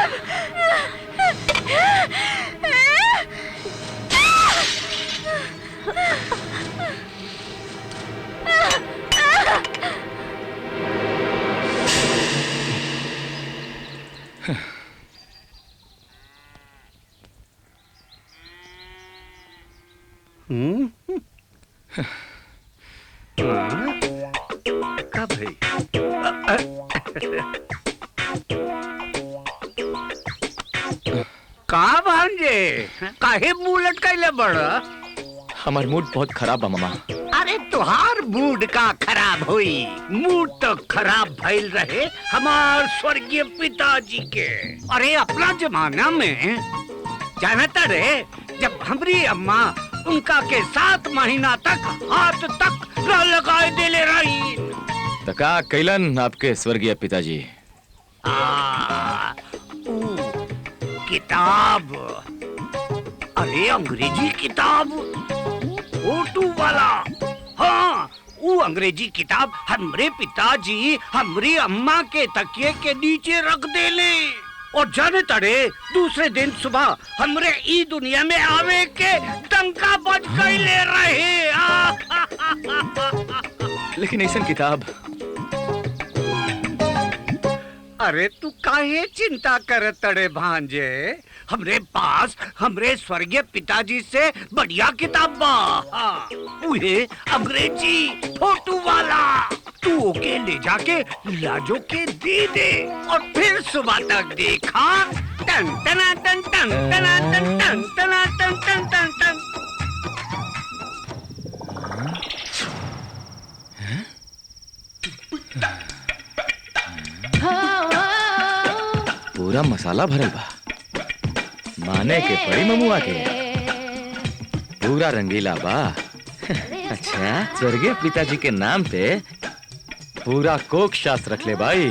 का भांजे काहे मुंह लटकाइले बड़ा? हमार मूड बहुत खराब बा मामा। अरे तुहार मूड का खराब हुई, मूड तो खराब भइल रहे हमार स्वर्गीय पिताजी के। अरे अपना जमाना में जानता रे, जब हमारी अम्मा उनका के 7 महीना तक हाथ तक न लगाए देले रही। तो का कैलन आपके स्वर्गीय पिताजी? किताब, अरे अंग्रेजी किताब, फोटो वाला। हाँ, वो अंग्रेजी किताब हमरे पिताजी हमरी अम्मा के तकिए के नीचे रख देले। और जाने तड़े दूसरे दिन सुबह हमरे ई दुनिया में आवे के डंका बज गईले रहे। लेकिन ऐसा किताब। अरे तू काहे चिंता करत तड़े भांजे? हमरे पास हमरे स्वर्गीय पिताजी से बढ़िया किताब बा। उहे अंग्रेजी फोटो वाला। तू ओके ले जाके लाजो के दे दे और फिर सुबह तक देखा टन टना टन टन टना टन टन टना टन टन टन टन। पूरा मसाला भरल बा, माने के पड़ी ममुआ के। पूरा रंगीला बा। अच्छा, स्वर्गीय पिताजी के नाम पे पूरा कोक शास्त्र रख ले भाई।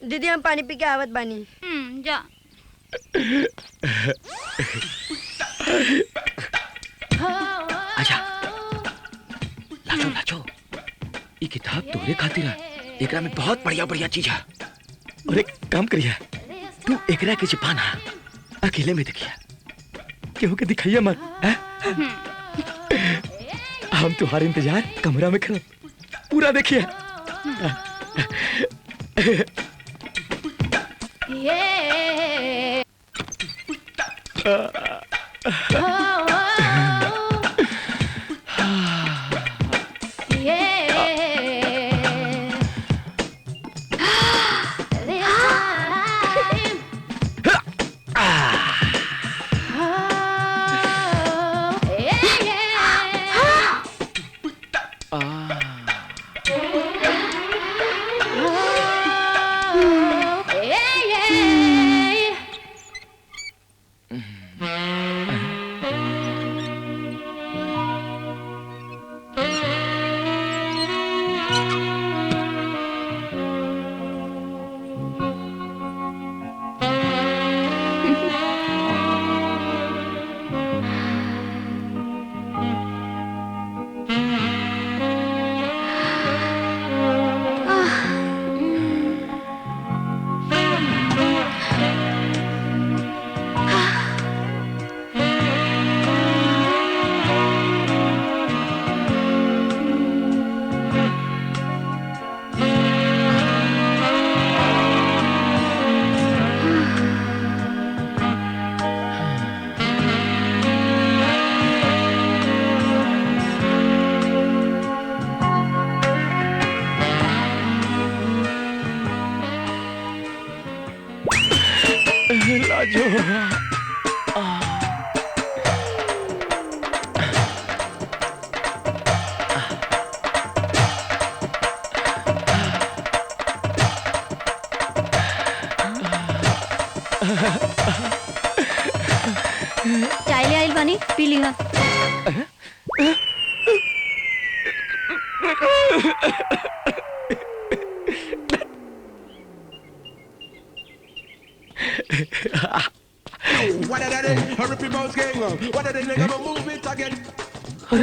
दीदी हम पानी पी के आवत बानी। जा। आजा, लाजो लाजो, ये किताब तोरे खातिर है। एकरा में बहुत बढ़िया बढ़िया चीज है। और एक काम करिया, तू एकरा के छुपाना, अकेले में देखिया, क्यों के दिखाइया मत। हम तुम्हारे इंतजार कमरा में खड़ा पूरा देखिए। लाजो चाय ले आइल बानी, पी लिहा। ई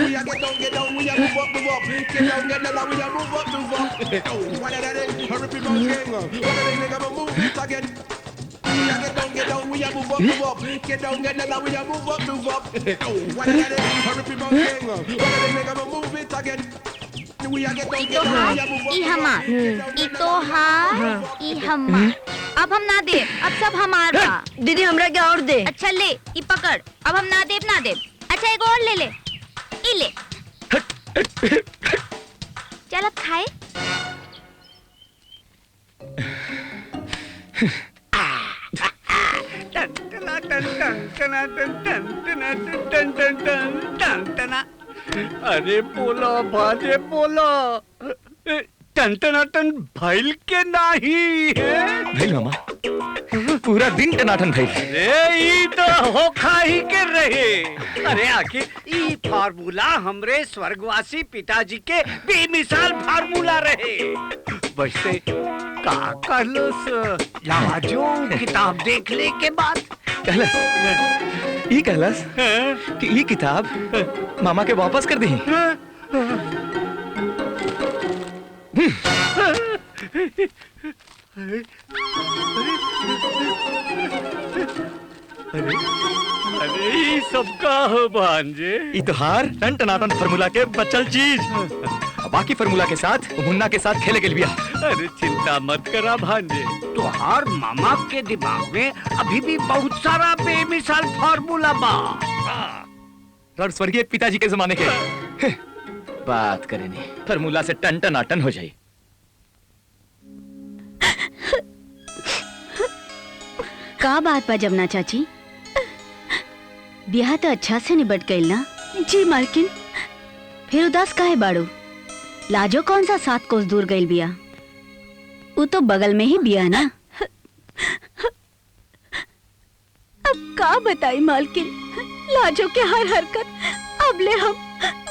हमार, ई तोहार, ई हमार। अब हम ना दे, अब सब हमार बा। दीदी हमरा क्या और दे। अच्छा ले, ई पकड़। अब हम ना देब ना देब। अच्छा एक और ले ले, ई ले। चल अब खाए। अरे बोला बाजे बोला टन भइल के नाही है। भइल मामा, पूरा दिन टनाटन भइल। अरे ई तो हो खाही के रहे। अरे आखिर ई फार्मूला हमरे स्वर्गवासी पिताजी के बेमिसाल फार्मूला रहे। वैसे का कहलस लाजो किताब देखने के बाद कहलस ई कहलस कि ई किताब मामा के वापस कर दी। अरे ये सबका हो भांजे। ई तो हार टन टनाटन फार्मूला के बचल चीज। बाकी फार्मूला के साथ मुन्ना के साथ खेले के लिए। अरे चिंता मत करा भांजे, तुहार मामा के दिमाग में अभी भी बहुत सारा बेमिसाल फार्मूला बा। और स्वर्गीय पिताजी के जमाने के बात करें नहीं, फार्मूला से टन टनाटन हो जाए। का बात बा जमुना चाची, ब्याह तो अच्छा से निबट गइल ना? जी मालकिन। फिर उदास काहे बाड़ू? लाजो कौन सा 7 कोस दूर गइल बिया? वो तो बगल में ही बिया ना। अब का बताई मालकिन, लाजो के हर हरकत अबले हम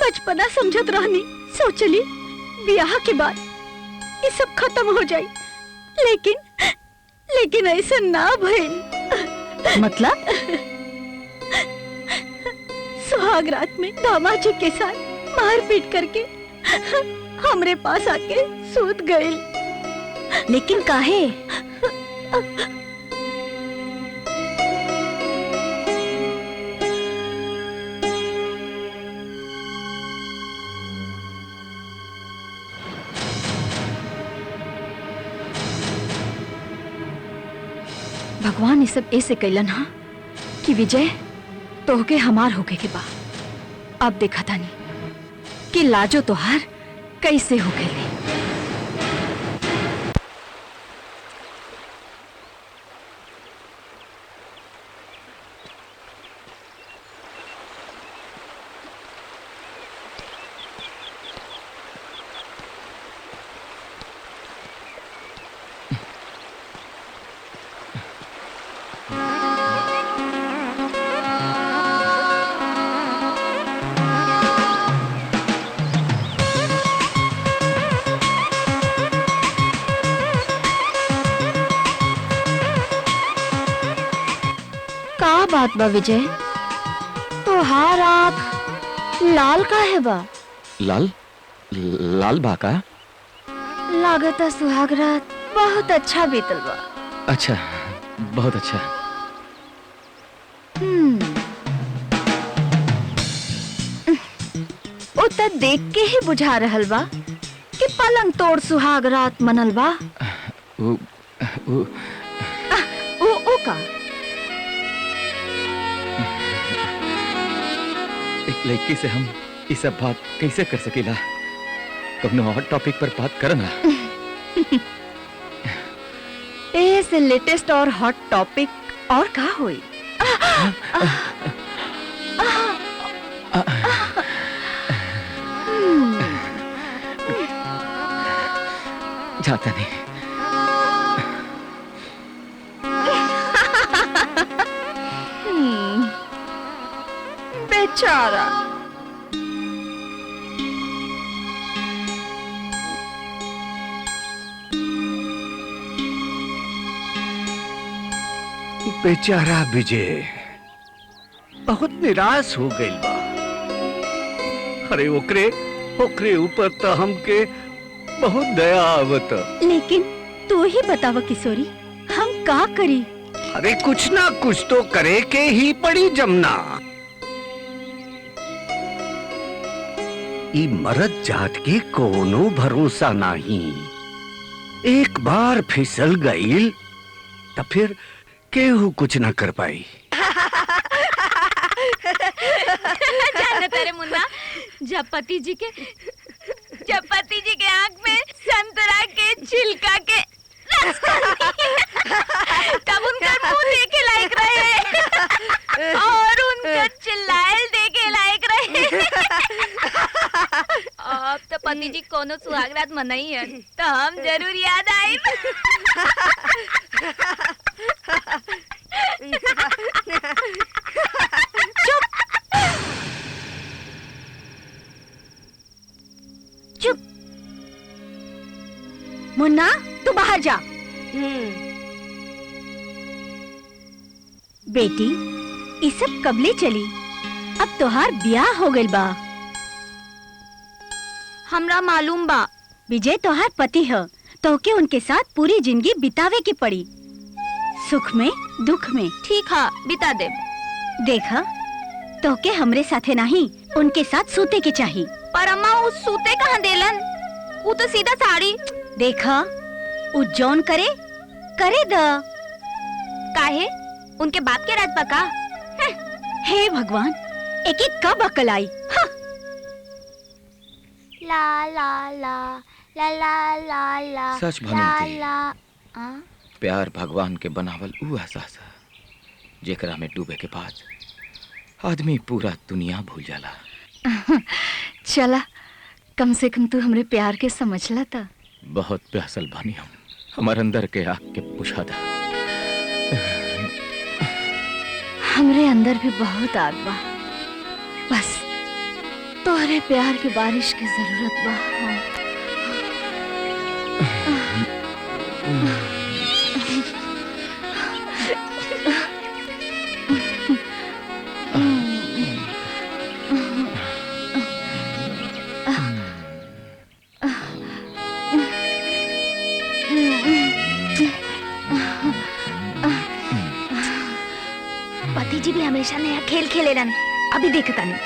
बचपना समझत रहनी। सोचली ब्याह के बाद ये सब खत्म हो जाई, लेकिन ऐसा ना भइल। मतलब सुहाग रात में दामाद जी के साथ मारपीट करके हमरे पास आके सूत गइल। लेकिन काहे? भगवान ये सब ऐसे कैलन हा कि विजय तोहके हमार होके के बा। अब देखा था नहीं कि लाजो तोहार कैसे हो गई। बात बा विजय, तोहार आँख लाल का है बा? लाल लाल बाका? लागता सुहाग रात बहुत अच्छा बीतल बा। अच्छा, बहुत अच्छा। ओ त देख के ही बुझा रहल बा कि पलंग तोड़ सुहाग रात मनल बा। ओ का एक लड़की से हम ये सब बात कैसे कर सकेला? कबनो हॉट टॉपिक पर बात करना। ऐसे लेटेस्ट और हॉट टॉपिक और का होई? जाता नहीं। बेचारा। बेचारा विजय बहुत निराश हो गई बा। अरे ओकरे ओकरे ऊपर तो हमके बहुत दया आवत। लेकिन तू ही बताव किशोरी, हम का करी? अरे कुछ ना कुछ तो करे के ही पड़ी जमुना। ई मरद जात के कोनो भरोसा नहीं, एक बार फिसल गईल तो फिर केहू कुछ ना कर पाई। जानते तेरे मुन्ना, जब पति जी के आंख में संतरा के छिलका के तब उनका मुंह देखे लायक रहे और उनका चिल्लायल देखे लायक रहे। अब तो पति जी कोनो सुहागरात मनाई है तो हम जरूर याद आए। चुप मुन्ना, तू बाहर जा। बेटी, ये सब कबले चली? अब तोहार ब्याह हो गइल बा। हमरा मालूम बा। विजय तोहार पति है, तोके उनके साथ पूरी जिंदगी बितावे की पड़ी, सुख में दुख में। ठीक है, बिता दे। देखा, तोके हमरे साथे नहीं उनके साथ सूते के चाहिए। पर अम्मा वो सूते कहाँ देलन? वो तो सीधा साड़ी। देखा, उ जौन करे द। काहे? उनके बाप के राज पका। हे भगवान, एक एक कब अकल आई। हाँ। ला ला ला ला ला ला ला सच भनती, प्यार भगवान के बनावल ऊ एहसास है जेकरा में डूबे के बाद आदमी पूरा दुनिया भूल जाला। चला, कम से कम तू हमरे प्यार के समझला था। बहुत प्यासल बानी हम, हमारे अंदर के आग के पुछा था। हमरे अंदर भी बहुत आग बा, बस तोहरे प्यार की बारिश की जरूरत बा। पति जी भी हमेशा नया खेल खेले रन, अभी देखता नहीं।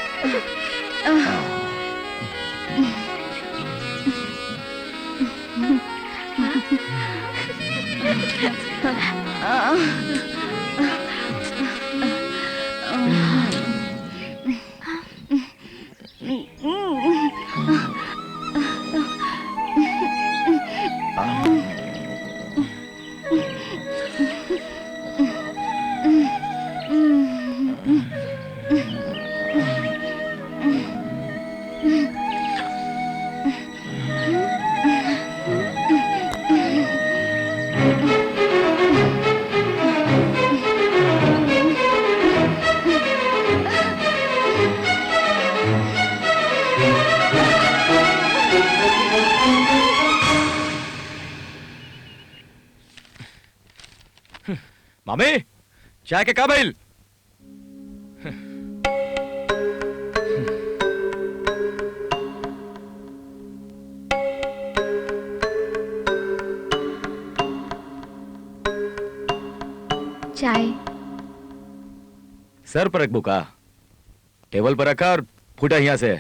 मामी, चाय के का भइल? चाय सर पर रख बुका, टेबल पर रखा और फूटा यहाँ से।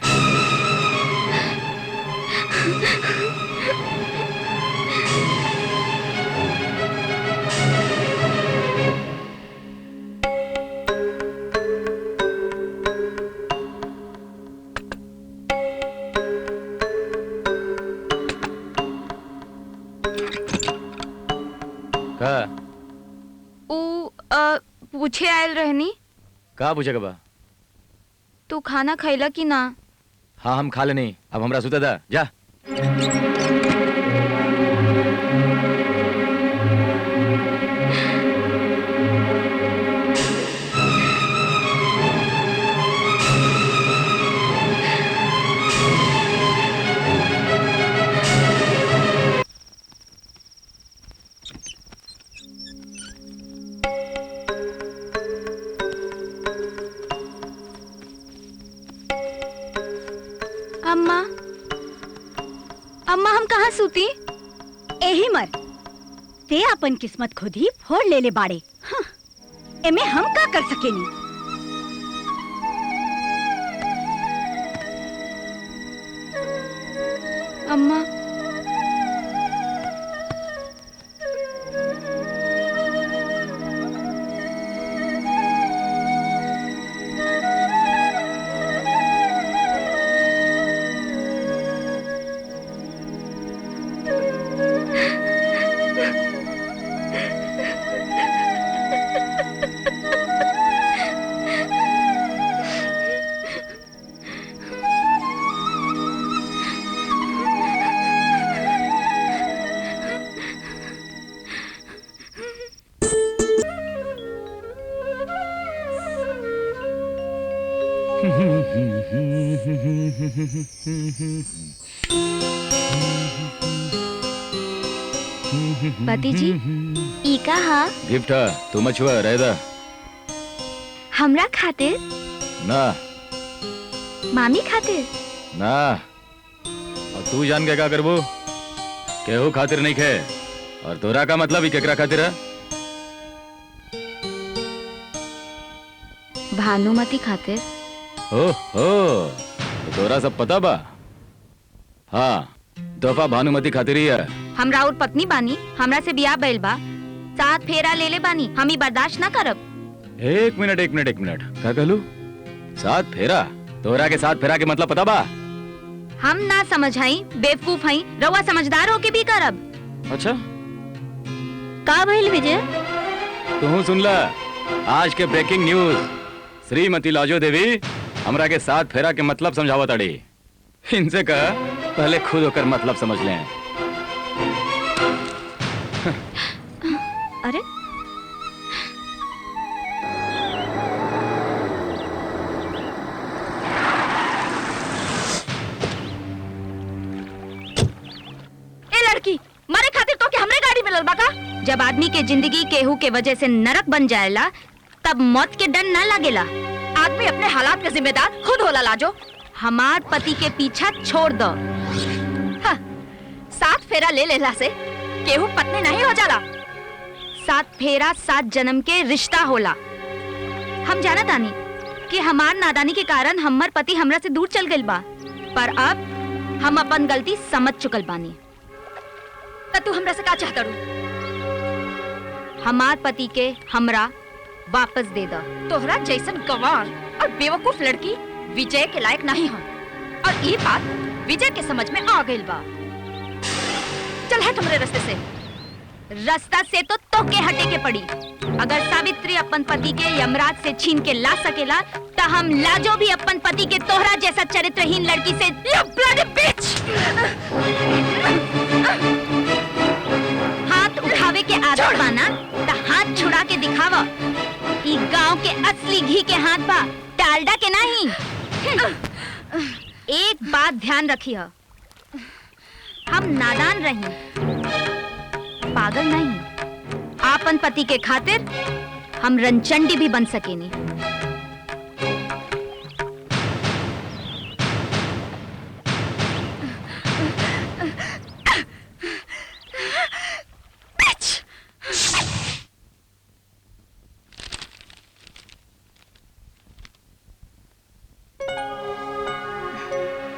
पूछे आयल रहनी। का पूछेगा बा? तू खाना खैला कि ना? हाँ, हम खा लेनी, अब हमरा सुता था, जा। सूती। एही मर ते अपन किस्मत खुद ही फोड़ ले बाड़े। हाँ, एमे हम का कर सकेनी। अम्मा पति जी ई का हा? गिफ्ट है, तू मछुआ रह दा। हमरा खातिर? ना मामी खातिर? ना। और तू जान के क्या करबो? केहू खातिर नहीं खे। और तोरा का मतलब ही केकरा खातिर है? भानुमति खातिर। ओहो, तो तोरा सब पता बा? हाँ, तोहफा भानुमति खातिर ही है। हमरा और पत्नी बानी, हमरा से बियाह भइल बा, 7 फेरा ले ले बानी, हम ही बर्दाश्त ना करब। एक मिनट क्या कहलू? 7 फेरा? तोरा के 7 फेरा के मतलब पता बा? हम ना समझाई, बेवकूफ हई, रउआ समझदार होके भी करब। अच्छा, का भइल विजय? तू सुन ला आज के ब्रेकिंग न्यूज। श्रीमती लाजो देवी हमरा के 7 फेरा के मतलब समझावत अड़ी। इनसे कह पहले खुद होकर मतलब समझ लें। अरे ए लड़की, मारे खातिर तो के हमरे गाड़ी मिलल बा का? जब आदमी के जिंदगी केहू के वजह से नरक बन जाएला, तब मौत के डर न लगेला। आदमी अपने हालात का जिम्मेदार खुद होला लाजो। हमार पति के पीछा छोड़ दो। हाँ, 7 फेरा ले लेला से केहू पत्नी नहीं हो जाला। 7 फेरा 7 जन्म के रिश्ता होला। हम जाना तानी कि हमार नादानी के कारण हमार पति हमरा से दूर चल गइल बा, पर अब हम अपन गलती समझ चुकल बानी। त तू हमरा से का चाहता रू? हमार पति के हमरा वापस दे दा। तोहरा जैसन गवार और बेवकूफ लड़की विजय के लायक नहीं हो, और ये बात विजय के समझ में आ गइल बा। चल हट हमरे रास्ते से। रास्ता से तो के हटे के पड़ी। अगर सावित्री अपन पति के यमराज से छीन के ला सकेला, तो हम लाजो भी अपन पति के तोहरा जैसा चरित्रहीन लड़की से। You bloody bitch! हाथ उठावे के आदत बाना, तो हाथ छुड़ा के दिखावा। ई गांव के असली घी के हाथ बा, डालडा के नहीं। एक बात ध्यान रखिए, हम नादान रही, पागल नहीं। आपन पति के खातिर हम रंचंडी भी बन सकेनी।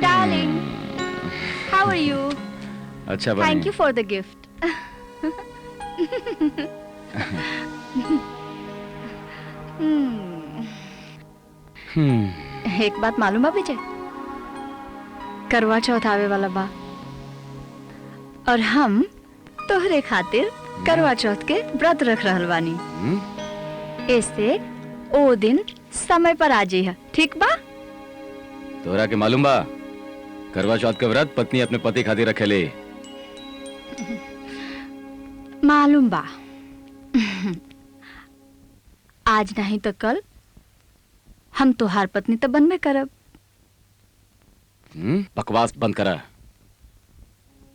Darling, how are you? अच्छा बनी। Thank you for the gift. एक बात मालूम बा विजय? करवा चौथ आवे वाला बा, और हम तोहरे खातिर करवा चौथ के व्रत रख रहल बानी। ऐसे ओ दिन समय पर आ जाइए, ठीक बा? तोरा के मालूम बा करवा चौथ के व्रत पत्नी अपने पति खातिर रखेले। मालूम बा। आज नहीं तो कल हम तोहार पत्नी तो बनबे करब। बकवास बंद करा।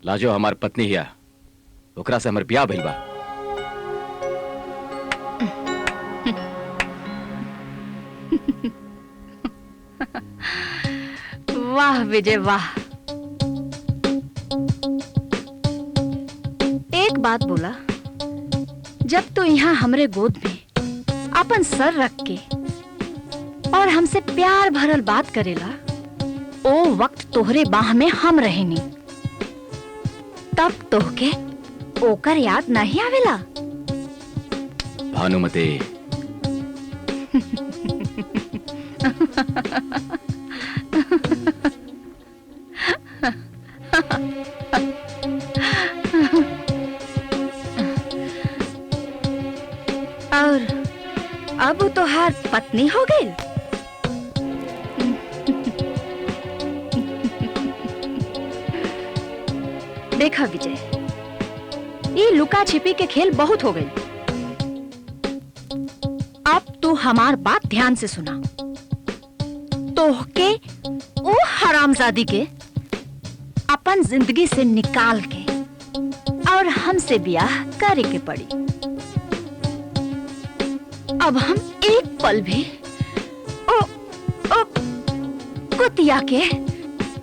लाजो हमार पत्नी हिया, ओकरा से हमर ब्याह भइल बा। वाह विजय वाह। एक बात बोला, जब तो यहाँ हमरे गोद में अपन सर रख के और हमसे प्यार भरल बात करेला, ओ वक्त तोहरे बाह में हम रहेनी, तब तोहके ओकर याद नहीं आवेला? भानुमति, और अब तो हार पत्नी हो गई। देखा विजय, ये लुका छिपी के खेल बहुत हो गई। अब तू हमार बात ध्यान से सुना। तोहके ओ हरामजादी के अपन जिंदगी से निकाल के और हमसे ब्याह करे के पड़ी। अब हम एक पल भी ओ कुतिया के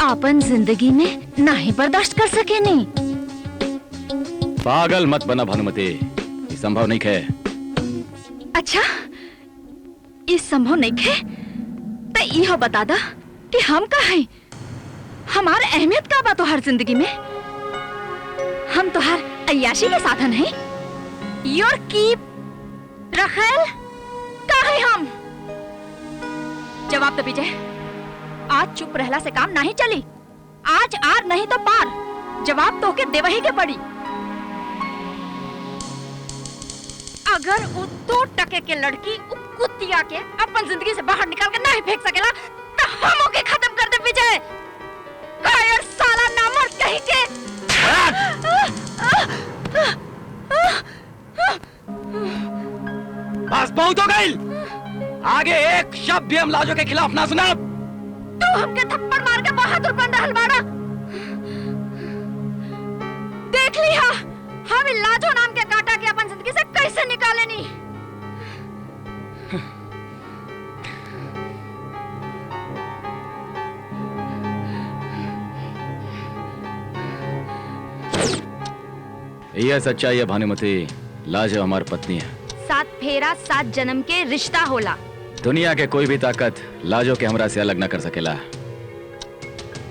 अपन जिंदगी में नहीं बर्दाश्त कर सके। नहीं, पागल मत बना भानुमति, ये संभव नहीं है। अच्छा, ये संभव नहीं है तो यह बता दा कि हम का है, हमार अहमियत का बा तोहर जिंदगी में? हम तोहर अय्याशी के साधन हैं? योर कीप रखेल का है हम? जवाब तो विजय, आज चुप रहला से काम नहीं चली। आज आर नहीं तो पार, जवाब तो के देवही के पड़ी। अगर वो 2 टके के लड़की कुतिया के अपन जिंदगी से बाहर निकाल के नहीं फेंक सकेला तो हम ओके खत्म कर दे विजय। कायर साला नामर्द कहीं के। बस बहुत हो गई, आगे एक शब्द भी हम लाजो के खिलाफ ना सुना। तू हमके थप्पड़ मार के बहादुर बन रहल बाड़ा। देख लिया हम लाजो नाम के काटा के अपन जिंदगी से कैसे निकालेनी। यह सच्चाई है भानुमति, लाजो हमार पत्नी है। 7 फेरा 7 जन्म के रिश्ता होला। दुनिया के कोई भी ताकत लाजो के हमरा से अलग न कर सकेला।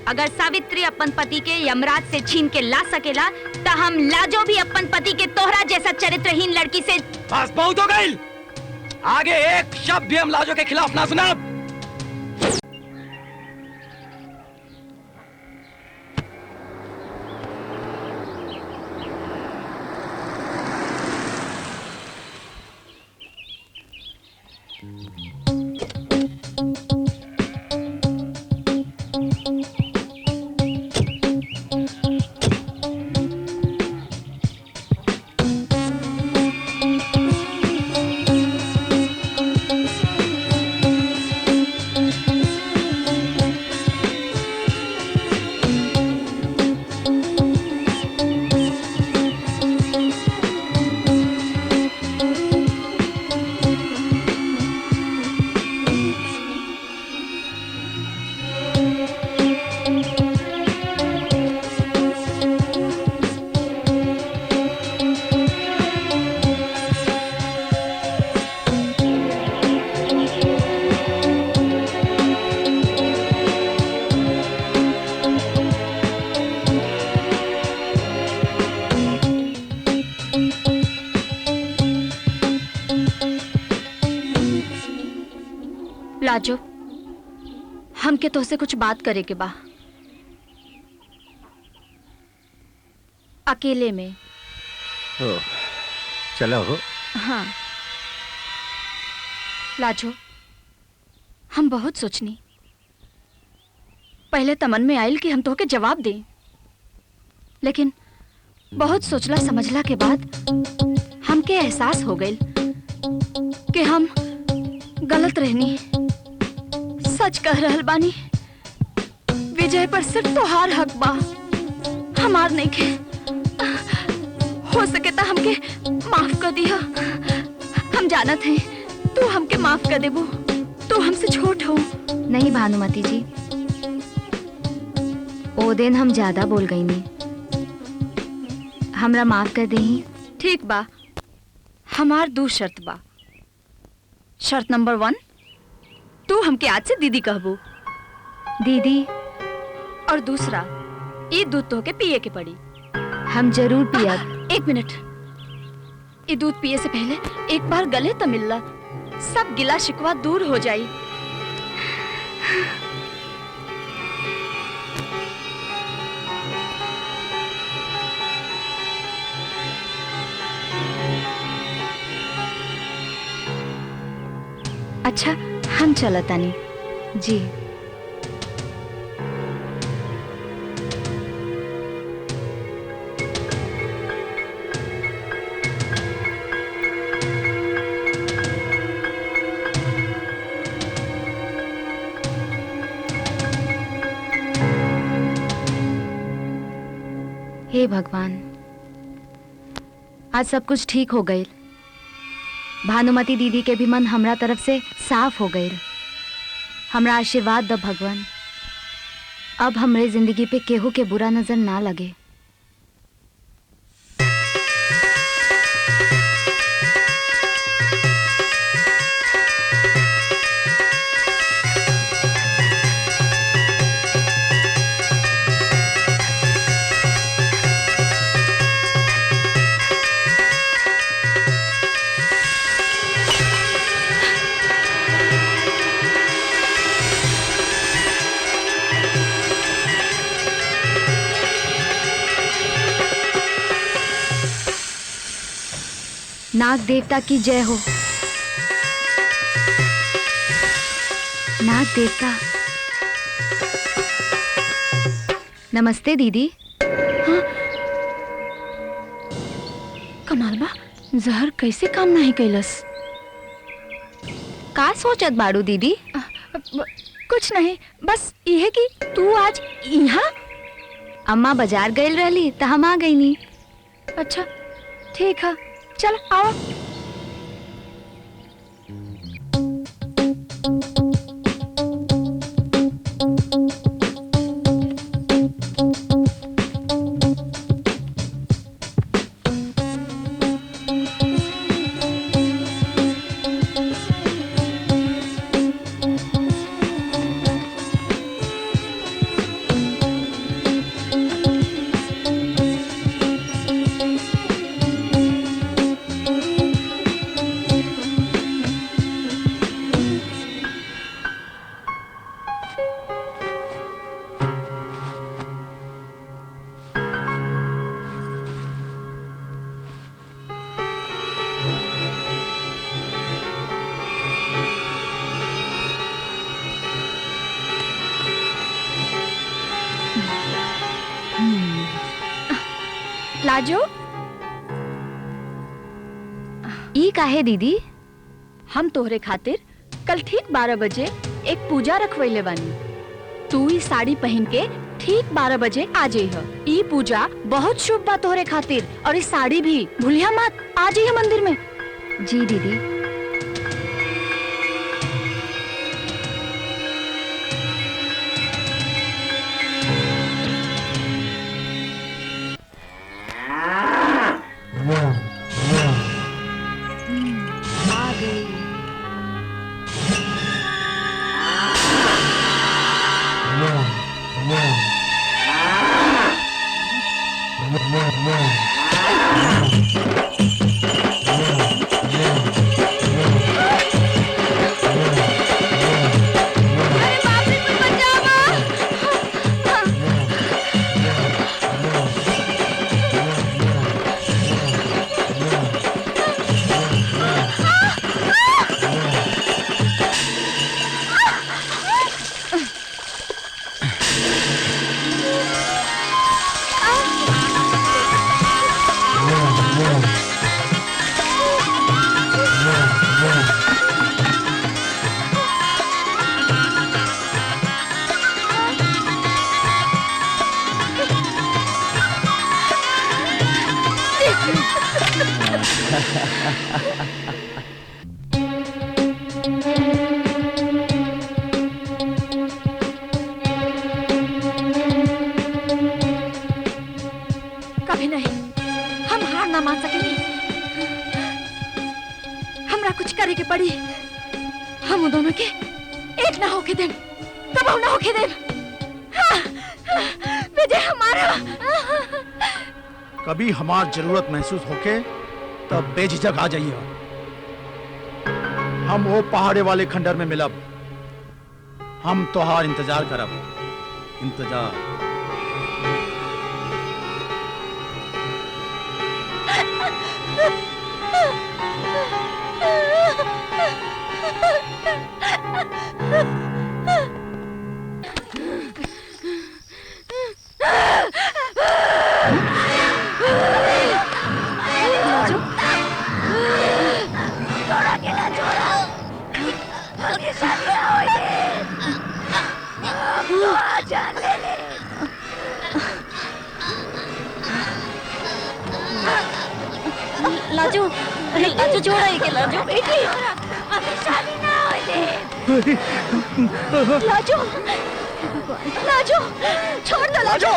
अगर सावित्री अपन पति के यमराज से छीन के ला सकेला तो हम लाजो भी अपन पति के तोहरा जैसा चरित्रहीन लड़की से। बस बहुत हो गई, आगे एक शब्द भी हम लाजो के खिलाफ ना सुना। लाजो, हमके तोहसे कुछ बात करे के बा, अकेले में। चलो हो। हाँ लाजो, हम बहुत सोचनी। पहले तो मन में आयल कि हम तोहके जवाब दें, लेकिन बहुत सोचला समझला के बाद हमके एहसास हो गई कि हम गलत रहनी। सच कह रहल बानी, विजय पर सिर्फ तोहार हक बा, हमार नहीं के। हो सके तो हमके माफ कर दिया। हम जानत हैं तू हमके माफ कर देबू, तू हमसे छोट हो। नहीं भानुमति जी, ओ दिन हम ज्यादा बोल गई नहीं। हमरा माफ कर देही। ठीक बा, हमार 2 शर्त बा। शर्त नंबर 1, तू हमके आज से दीदी कहबू। दीदी, और दूसरा, ये दूध तो के पिए के पड़ी। हम जरूर पियब। 1 मिनट, ये दूध पिए से पहले एक बार गले तो मिलला, सब गिला शिकवा दूर हो जाई। अच्छा, हम चलतानी जी। हे भगवान, आज सब कुछ ठीक हो गई। भानुमति दीदी के भी मन हमरा तरफ से साफ हो गई। हमरा आशीर्वाद द भगवान, अब हमरे जिंदगी पे केहू के बुरा नजर ना लगे। नाग देवता की जय हो। नाग देवता। नमस्ते दीदी। हाँ? कमाल बा, जहर कैसे काम नहीं कैलस? का सोचत बाड़ू दीदी? कुछ नहीं, बस यह कि तू आज यहाँ। अम्मा बाजार गई रहली त हम आ गई नी। अच्छा ठीक है, चल आओ। लाजो, ई काहे दीदी? हम तोहरे खातिर कल ठीक 12 बजे एक पूजा रखवैले बानी। तू ई साड़ी पहन के ठीक 12 बजे आ जाइह। ई पूजा बहुत शुभ बा तोहरे खातिर, और ई साड़ी भी भूलिया मत। आ जाइह मंदिर में। जी दीदी। आ गई। हार ना मान सकेली। हमरा कुछ करे के पड़ी। हम दोनों के एक ना होके देम, कबहू ना होके देम। विजय हमारा। कभी हमार जरूरत महसूस होके तब बेझिझक आ जाइए। हम वो पहाड़े वाले खंडर में मिलब। हम तोहार इंतजार करब। इंतजार। लाजो, लाजो जोड़ा है के लाजो बेटी। अभी शादी ना हो दे। लाजो, लाजो, छोड़ दो लाजो।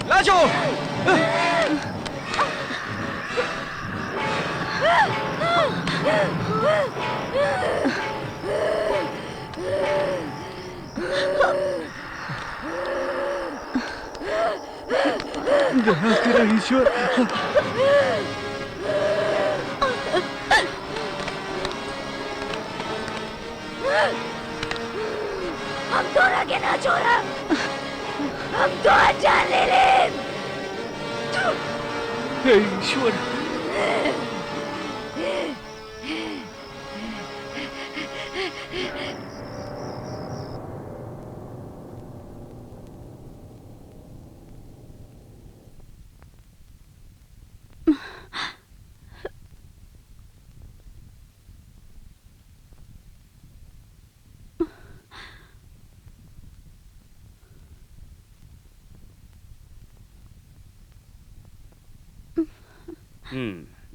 लाजो, ईश्वर। हम तो आगे ना छोड़ा। हम तो जान ले ले। ईश्वर।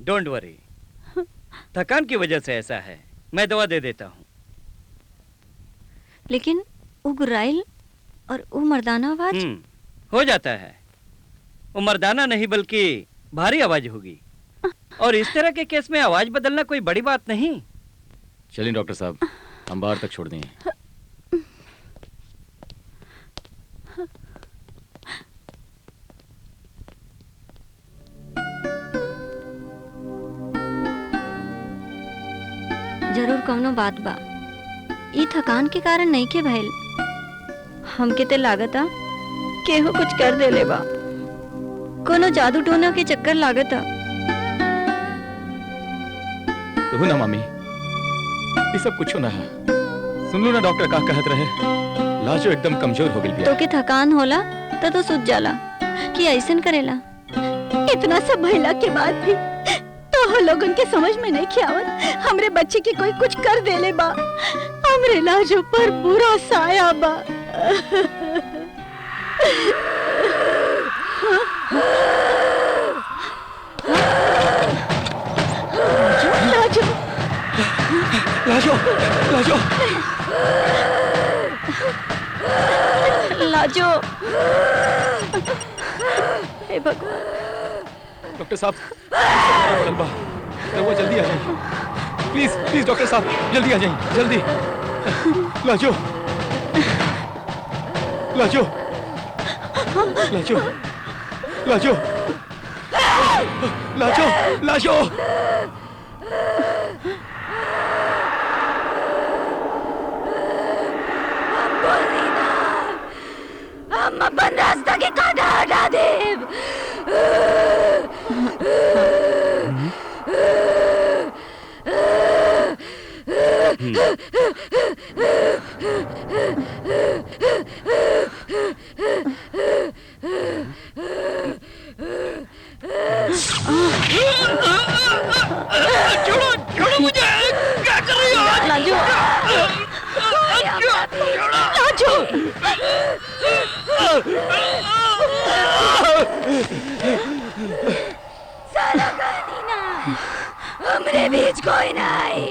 डोंट वरी, थकान की वजह से ऐसा है। मैं दवा दे देता हूँ। लेकिन वो गुर्राइल और वो मर्दाना आवाज। हो जाता है। वो मर्दाना नहीं बल्कि भारी आवाज होगी। और इस तरह के केस में आवाज बदलना कोई बड़ी बात नहीं। चलिए डॉक्टर साहब, हम बाहर तक छोड़ देंगे। जरूर कौनो बात बा। ई थकान के कारण नहीं के भइल। हमके ते लागता केहू कुछ कर देले बा। कोनो जादू टोना के चक्कर लागता। तो ना मामी, ये सब कुछ ना है। सुन लो ना डॉक्टर का कहत रहे, लाजो एकदम कमजोर हो गई। तो के थकान होला तो सुत जाला कि ऐसन करेला। इतना सब भइला के बाद भी तो लोगन के समझ में नहीं खियावत हमरे बच्चे की कोई कुछ कर देले बा। हमरे लाजो पर बुरा साया बा। लाजो, लाजो, लाजो, लाजो। हे भगवान। डॉक्टर साहब, वो जल्दी आ जाइए। प्लीज प्लीज डॉक्टर साहब जल्दी आ जाइए, जल्दी। लाजो, लाजो, लाजो, लाजो, लाजो, लाजो। हम अपन रास्ता के कांटा हटा देव। छोड़ो छोड़ो मुझे। क्या कर रही हो? लाजो, लाजो। साला कहानी ना, हमरे बीच कोई नहीं।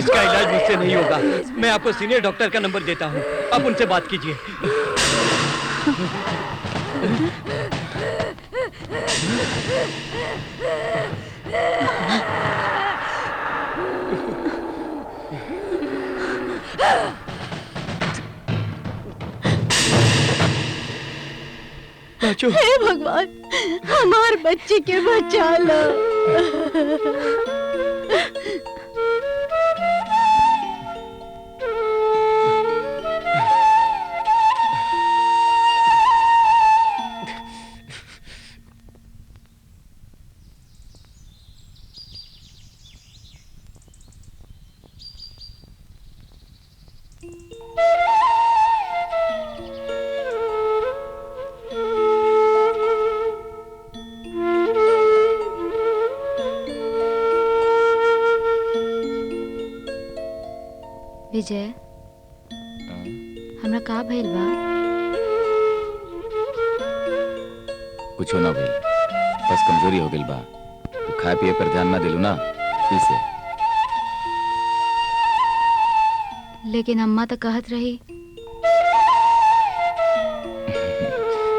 इसका इलाज मुझसे नहीं होगा। मैं आपको सीनियर डॉक्टर का नंबर देता हूँ, आप उनसे बात कीजिए। हे भगवान, हमार बच्चे के बचा लो। विजय, हमरा का भइल बा? कुछ ना भइल, बस कमजोरी हो गइल बा। तू खाए पिए पर ध्यान ना दिलू ना, इसे। लेकिन अम्मा तो कहत रही।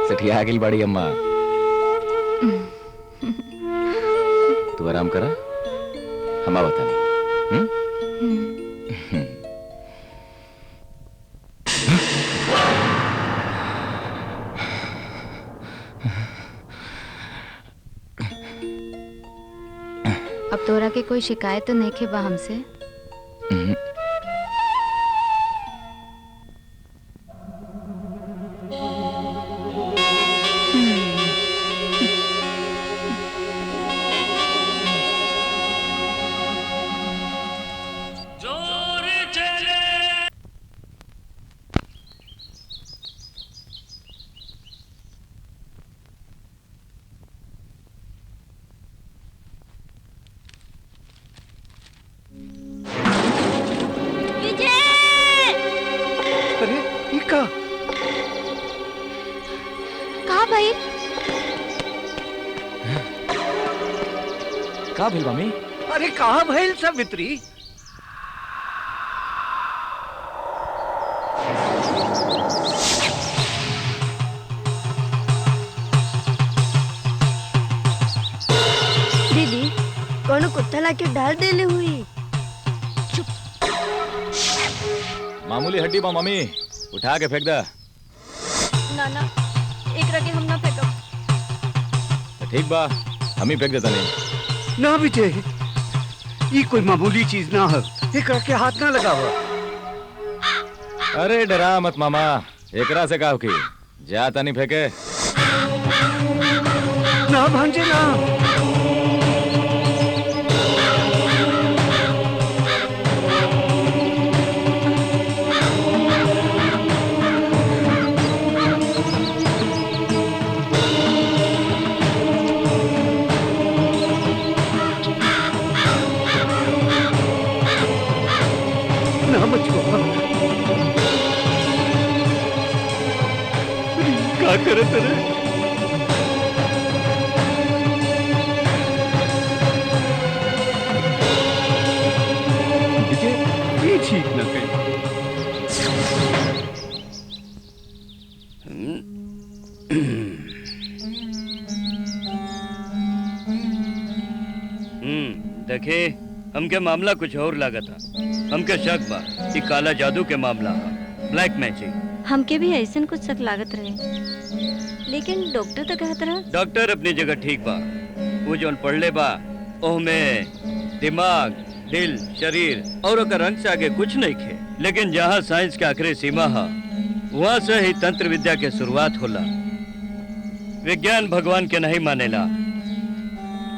सठिया गिल बड़ी अम्मा। तू आराम करा, हम बता नहीं। अब तोरा के कोई शिकायत तो नहीं खे बा हमसे? का भइल बामी? अरे कहाँ भइल सावित्री? दीदी कौन कुत्ता लाके डाल देले हुई। मामूली हड्डी बा मम्मी, उठा के फेंक दा। ना ना, एक रगे हम ना फेंको। तो ठीक बा, हम ही फेंक देता नहीं। ना विजय, ये कोई मामूली चीज ना है, एकरा के हाथ ना लगावा। अरे डरा मत मामा, एकरा से कहो कि जाता नहीं फेंके। ना भांजे ना। क्या करे तेरे? ये ठीक न कहीं। देखे, हमके मामला कुछ और लगा था। हमके शक बा कि काला जादू के मामला, ब्लैक मैजिक। हमके भी ऐसा कुछ शक लागत रहे, लेकिन डॉक्टर तो कहत रहा। डॉक्टर अपनी जगह ठीक बा, वो जोन पढ़ले बा ओहमे दिमाग, दिल, शरीर और ओकर रंग से आगे कुछ नहीं खे। लेकिन जहाँ साइंस के आखिरी सीमा है, वहाँ से ही तंत्र विद्या के शुरुआत होला। विज्ञान भगवान के नहीं मानेला,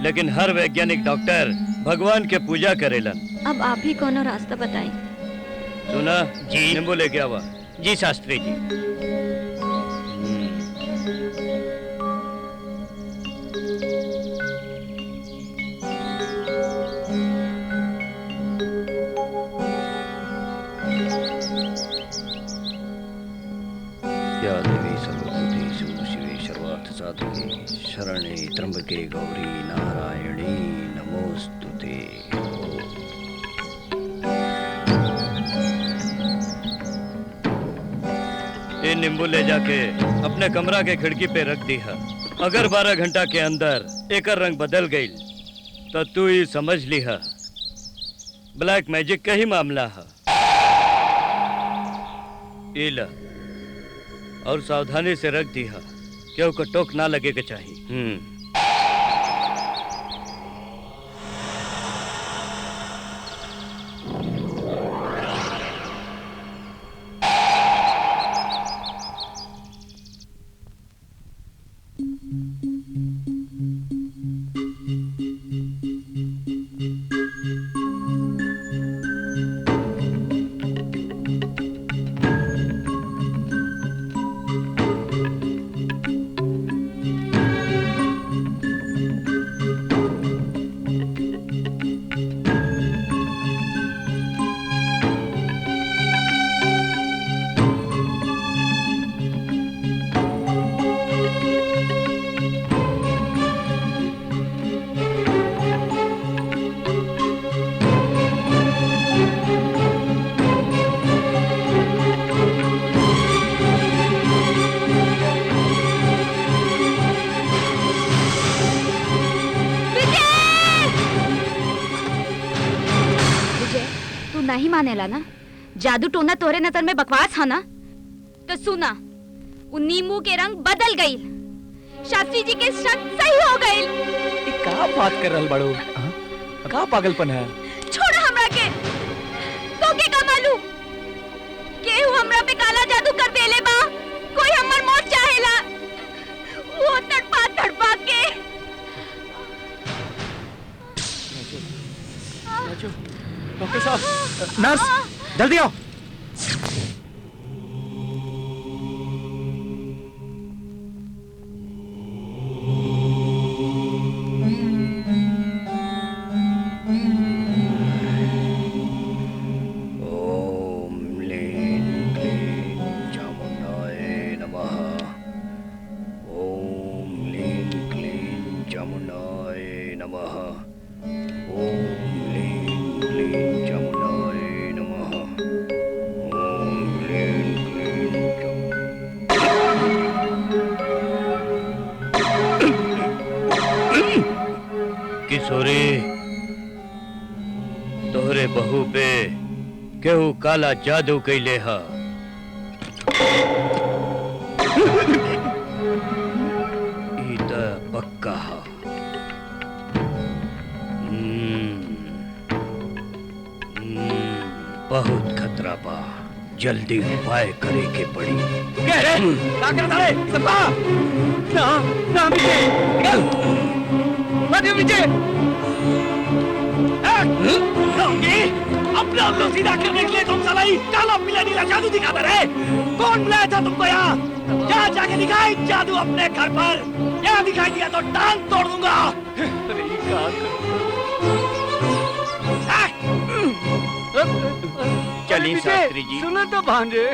लेकिन हर वैज्ञानिक डॉक्टर भगवान के पूजा करेलन। अब आप ही कोनो रास्ता बताएं। सुना जी, नींबू लेके आवा। जी शास्त्री जी। या देवी सर्वभूतेषु शिवे सर्वार्थ साधके शरणे त्र्यंबके गौरी नारायणी नमोस्तुते। नींबू ले जाके अपने कमरा के खिड़की पे रख दी है। अगर 12 घंटा के अंदर एकर रंग बदल गई तो तू ही समझ ली है ब्लैक मैजिक का ही मामला है। इला और सावधानी से रख दी है, क्यों को टोक ना लगे के चाहिए। नहीं मानेला ना? जादू टोना तोरे नजर में बकवास है ना? तो सुना, वो नींबू के रंग बदल गई, शास्त्री जी के शक सही हो गई। का बात कर रहल बाड़ू? का पागलपन है? छोड़ हमरा के, तो के का मालूम? केहू हमरा पे काला जादू कर देले बा, कोई हमर मौत चाहेला, वो तड़पा के। डॉक्टर साहब, नर्स, जल्दी आओ। किशोरी, तोहरे बहू पे केहू काला जादू कैले हा। ई त पक्का हा। बहुत खतरा बा, जल्दी उपाय करे के पड़ी। क्या रे? क्या कर रहा है? सबा! ना, ना विजय! मत विजय! अपने आप को सीधा करने के लिए तुम सलाई काला पीला नीला जादू दिखाता रहे। कौन बुलाया था तुमको यहाँ? क्या जाके दिखाई जादू अपने घर पर? क्या दिखाई दिया तो टांग तोड़ दूंगा। चलिए शास्त्री जी। सुनो तो भांजे।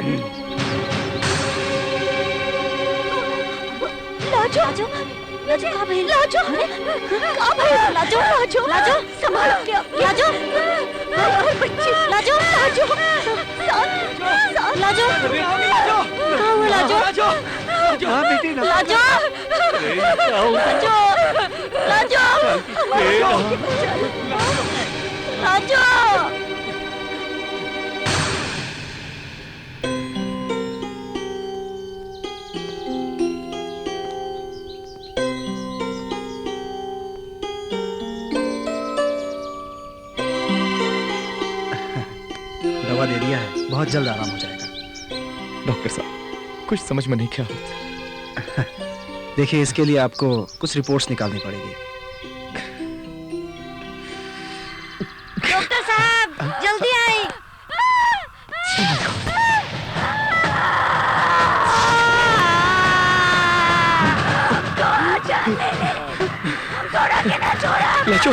लाजो, लाजो कहाँ भाई? लाजो, कहाँ भाई? लाजो, लाजो, लाजो, संभालो, लाजो, बच्ची, लाजो, लाजो, लाजो, कहाँ हुआ लाजो? लाजो, हाँ बेटी ना। लाजो, लाजो, लाजो, लाजो। दवा दे दिया है, बहुत जल्द आराम हो जाएगा। डॉक्टर साहब, कुछ समझ में नहीं क्या होता। देखिए, इसके लिए आपको कुछ रिपोर्ट्स निकालनी पड़ेगी। डॉक्टर साहब, जल्दी आए। Lajo,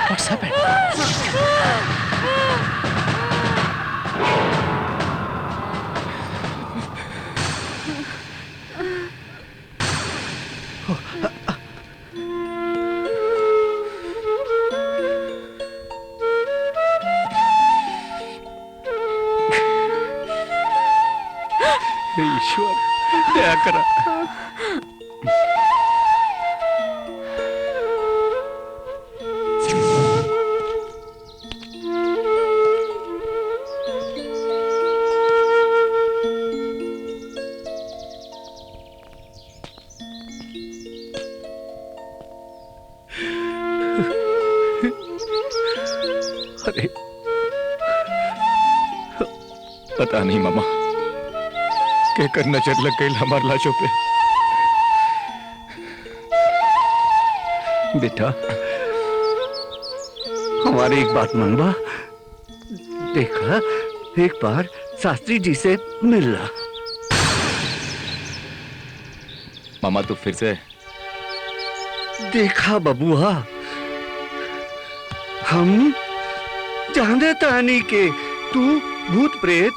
What's happened? करा। अरे पता नहीं मामा कहकर नजर लग गई हमारे लाशों पे। बेटा हमारी एक बात मानवा, देखा एक बार शास्त्री जी से मिलना। मामा तू फिर से देखा बबुआ, हम जानते तानी के तू भूत प्रेत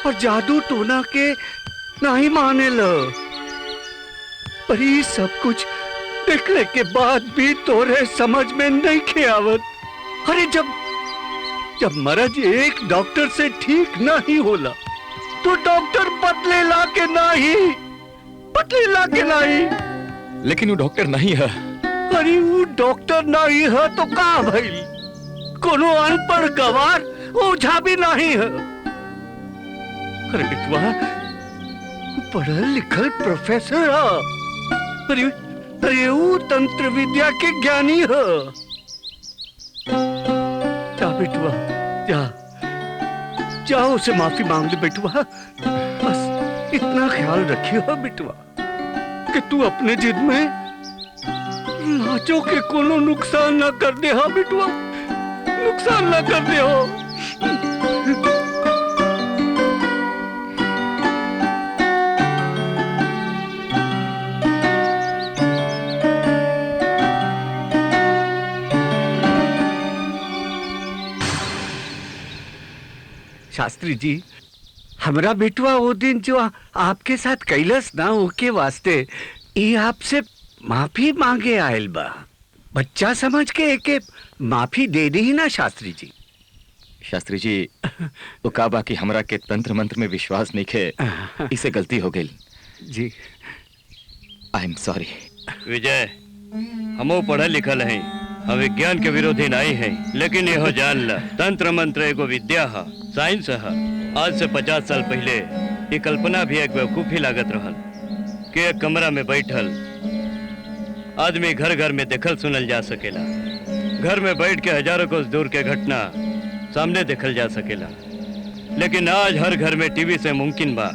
और जादू टोना के नहीं माने लो, पर ये सब कुछ देखने के बाद भी तोरे समझ में नहीं खियावत। अरे जब मरज एक डॉक्टर से ठीक नहीं होला तो डॉक्टर बदले ला के नहीं। लेकिन वो डॉक्टर नहीं है। अरे वो डॉक्टर नहीं है तो का भाई, कोनो अनपढ़ गवार ओझा भी नहीं है। अरे बिटवा पढ़ल लिखल प्रोफेसर है। अरे वो तंत्र विद्या के ज्ञानी है। जा बिटवा जा उसे माफी मांग ले बिटवा। बस इतना ख्याल रखियो बिटवा कि तू अपने जिद में लाजो के कोनो नुकसान ना कर दे। हाँ बिटवा, नुकसान ना कर दे हो। शास्त्री जी, हमरा बेटवा वो दिन जो आपके साथ कैलस ना ओके वास्ते ये आपसे माफी मांगे आयल बा। बच्चा समझ के एके माफी दे दी ना शास्त्री जी। शास्त्री जी तो का बाकी हमरा के तंत्र मंत्र में विश्वास नहीं खे, इसे गलती हो गई जी। I am sorry. विजय, हमो पढ़ल लिखल हैं, हम विज्ञान के विरोधी नहीं हैं, लेकिन यहो जान ला तंत्र मंत्र एगो विद्या है, साइंस है। आज से 50 साल पहले ये कल्पना भी एक बेवकूफी लागत रहल कि एक कमरा में बैठल आदमी घर घर में देखल सुनल जा सकेला। घर में बैठ के हजारों कोस दूर के घटना सामने देखल जा सकेला। लेकिन आज हर घर में टीवी से मुमकिन बा।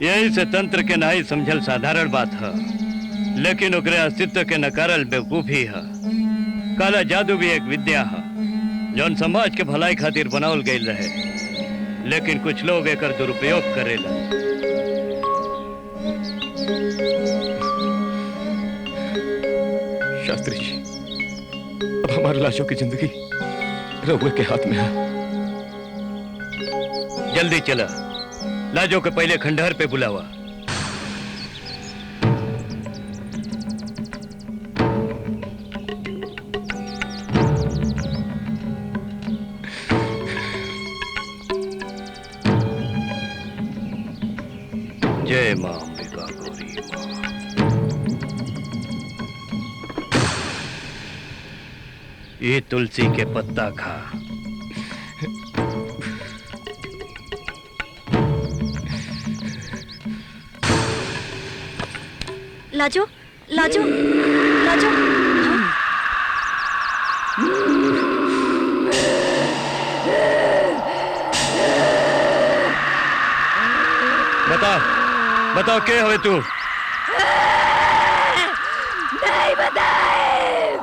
यही से तंत्र के नहीं समझल साधारण बात है, लेकिन ओकरे अस्तित्व के नकारल बेवकूफी है। काला जादू भी एक विद्या है जौन समाज के भलाई खातिर बनावल गई रहे, लेकिन कुछ लोग एकर दुरुपयोग करेला। शास्त्री जी, अब हमारी लाशों की जिंदगी रघुए के हाथ में है। जल्दी चला, लाजो के पहले खंडहर पे बुलावा। जय मां अंबिका गौरी मां। ये तुलसी के पत्ता खा। लाजो लाजो लाजो। बताओ के हवे तू? नहीं बताए।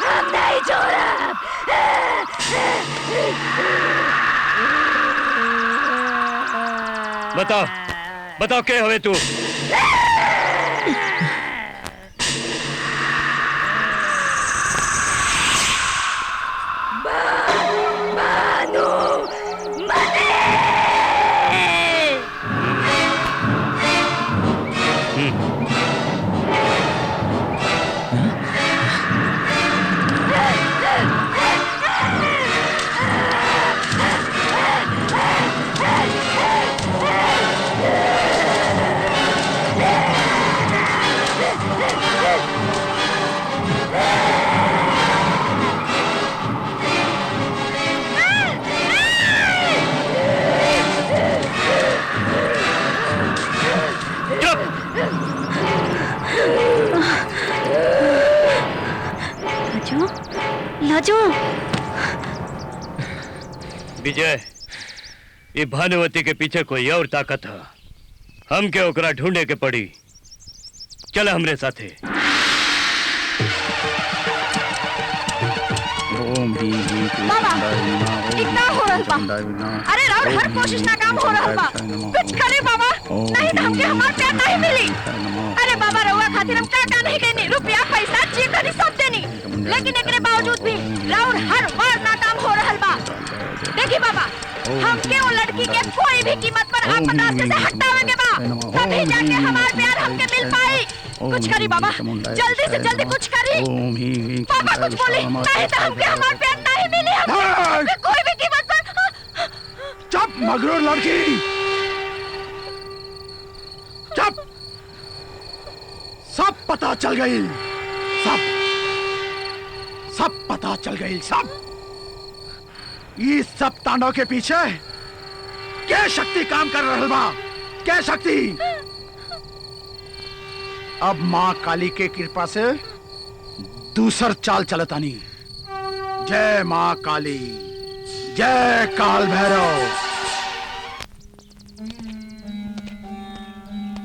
हम नहीं छोड़ा। बताओ के हवे तू? बानू मने। लाजो। विजय, ये भानुवती के पीछे कोई और ताकत है। हम के ओकरा ढूंढे के पड़ी। चल हमरे साथे। बाबा इतना हो रहल बा। अरे राउर हर कोशिश नाकाम हो रहल बा। कुछ करे बाबा, नहीं तो हमके हमार प्यार नहीं मिली। अरे बाबा रउआ खातिर हम का नहीं कहनी, रुपया पैसा जी करी सब देनी, लेकिन एकरे बावजूद भी राउर हर बार नाकाम हो रहल बा। देखी बाबा, हमके वो लड़की के कोई भी कीमत पर अपन रास्ते से हटावे के बा, तभी जाके हमार प्यार हमके मिल पाई। कुछ करी बाबा, जल्दी से जल्दी कुछ करी। पापा कुछ बोली, नहीं तो हमके हमार प्यार नहीं मिली। हमके कोई भी कीमत पर। चुप मगरूर लड़की, चुप। सब पता चल गई, सब पता चल गई, सब। ये सब तांडव के पीछे क्या शक्ति काम कर रहल बा? क्या शक्ति? अब माँ काली के कृपा से दूसर चाल चलतानी। जय माँ काली, जय काल भैरव।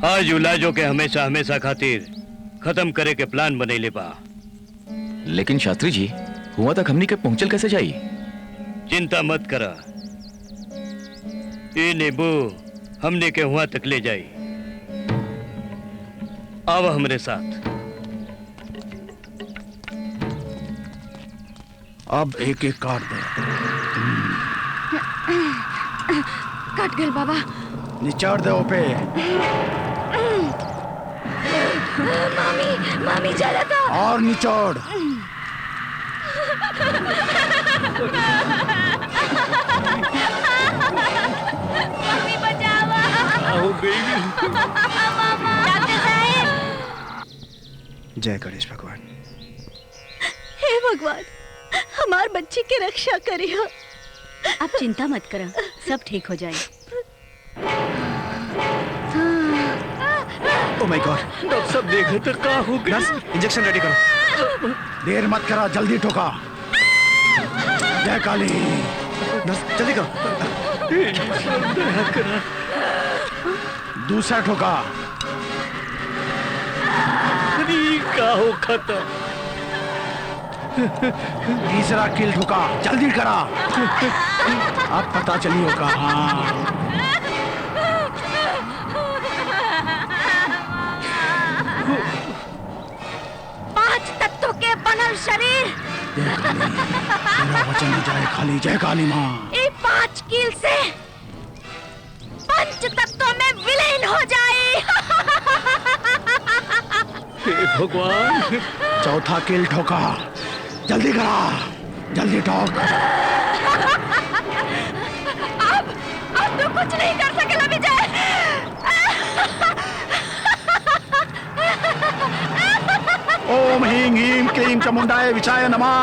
आज उलाजो के हमेशा हमेशा खातिर खत्म करे के प्लान बनैले बा। लेकिन शास्त्री जी, हुआ तक हमनी के पहुंचल कैसे जाई? चिंता मत करा, ये नींबू हमने के हुआ तक ले जाई। आवा हमरे साथ। अब एक एक काट दे। कट गए बाबा। निचाड़ दे ओपे। मामी चला था। और निचोड़। मम्मी बचावा। डॉक्टर साहब। जय गणेश भगवान। हे भगवान, हमार बच्ची की रक्षा करियो। आप चिंता मत करो, सब ठीक हो जाए। ओह माय गॉड, डॉक्टर साहब देखे तो क्या हो गया? इंजेक्शन रेडी करो। देर मत करा, जल्दी ठोका। जय काली। जल्दी करो। दूसरा ठोका। क्या हो खत्म? तीसरा किल ठोका, जल्दी करा। अब पता चली होगा। हाँ। पांच तत्वों के बनल शरीर। तेरा वचन न जाए खाली। जय काली माँ। ये 5 कील से पंच तत्वों में विलीन हो जाए। हे भगवान। चौथा किल ठोका, जल्दी करा, जल्दी ठोक। अब तू कुछ नहीं कर सकेला विजय। ओम ह्रीं ह्रीं क्लीं चामुंडाय विचाय नमः।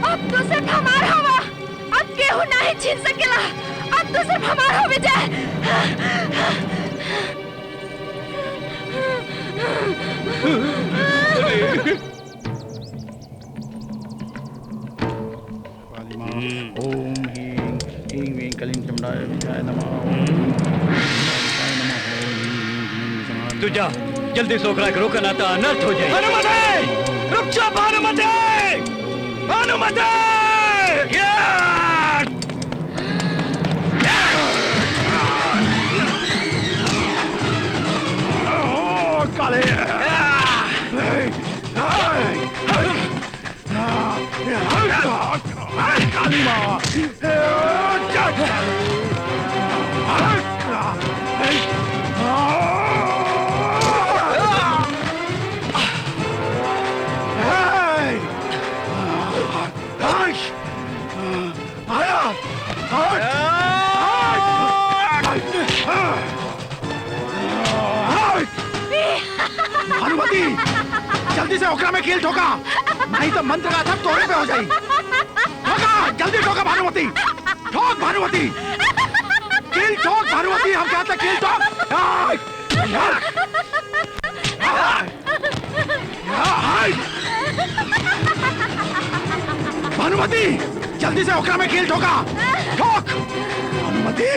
अब तो सिर्फ हमारा हवा, अब केहू नहीं छीन सकेला। अब तो सिर्फ हमारा हो विजय। ओम ह्रीं ह्रीं ह्रीं क्लीं चामुंडाय विचाय नमः। तू जा, जल्दी से ओकरा के रोका ना तो अनर्थ हो जाए। भानुमती, रुक जा भानुमती, भानुमती। काले। काली माँ। भानुमती, जल्दी से ओकरा में कील ठोका, नहीं तो मंत्र का असर तोड़े पे हो जाए। ठोका, जल्दी ठोका भानुमती, ठोक भानुमती। खेल ठोक भानुमति, हम कहते हैं खेल ठोक। भानुमति जल्दी से ओकरा में खेल ठोका, ठोक भानुमति।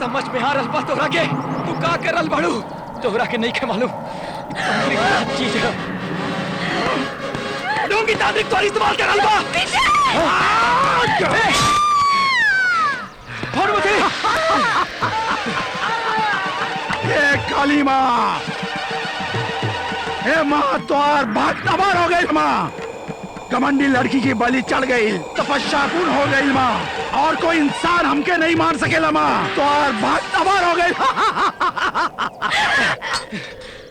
समझ में आ रहा तोहरा के, तू का कर रहा बाड़ू, तोहरा के नहीं के मालूम चीज है। डोंगी तांत्रिक तोहरी इस्तेमाल कर रहा बा। भानुमति ये काली माँ, ये माँ तोर भक्त अमर हो गई माँ, कमंडी लड़की की बलि चढ़ गई, तपस्या पूर्ण हो गई माँ, और कोई इंसान हमके नहीं मार सकेला माँ, तोर भक्त अमर हो गई।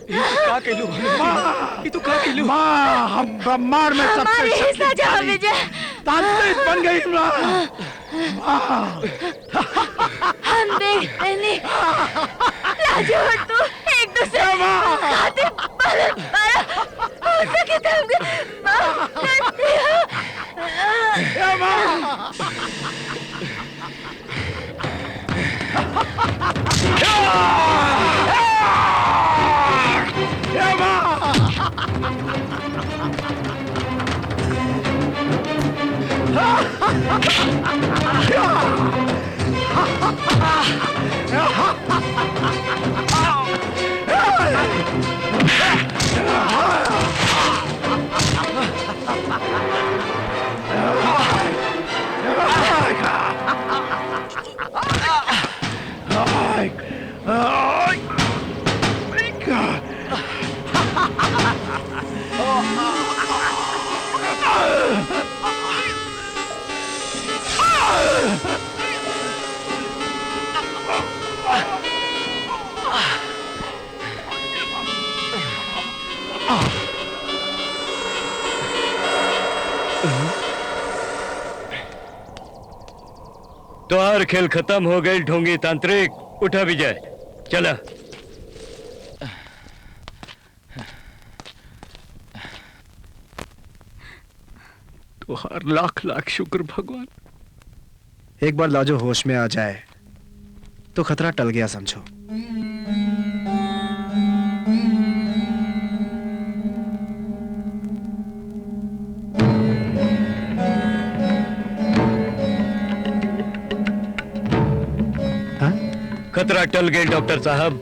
का केलू भानुमति, तू का केलू? माँ हम ब्रह्मांड में सबसे शक्तिशाली तांत्रिक बन गई माँ। हम देखते नहीं राजू और तू एक दूसरे खातिर हो सके तो त्योहार खेल खत्म हो गई ढोंगी तांत्रिक, उठा विजय, चला। तुहार लाख लाख शुक्र भगवान। एक बार लाजो होश में आ जाए तो खतरा टल गया समझो। खतरा टल गई डॉक्टर साहब।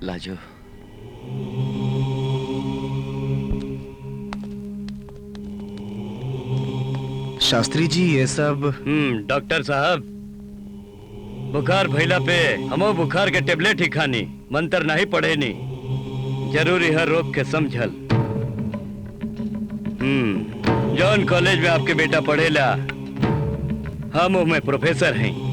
लाजो, शास्त्री जी ये सब। डॉक्टर साहब, बुखार भइला पे हमो बुखार के टेबलेट ही खानी, मंत्र नहीं पढ़े नी। जरूरी है रोग के समझल। जॉन कॉलेज में आपके बेटा पढ़ेला, हम में प्रोफेसर हैं।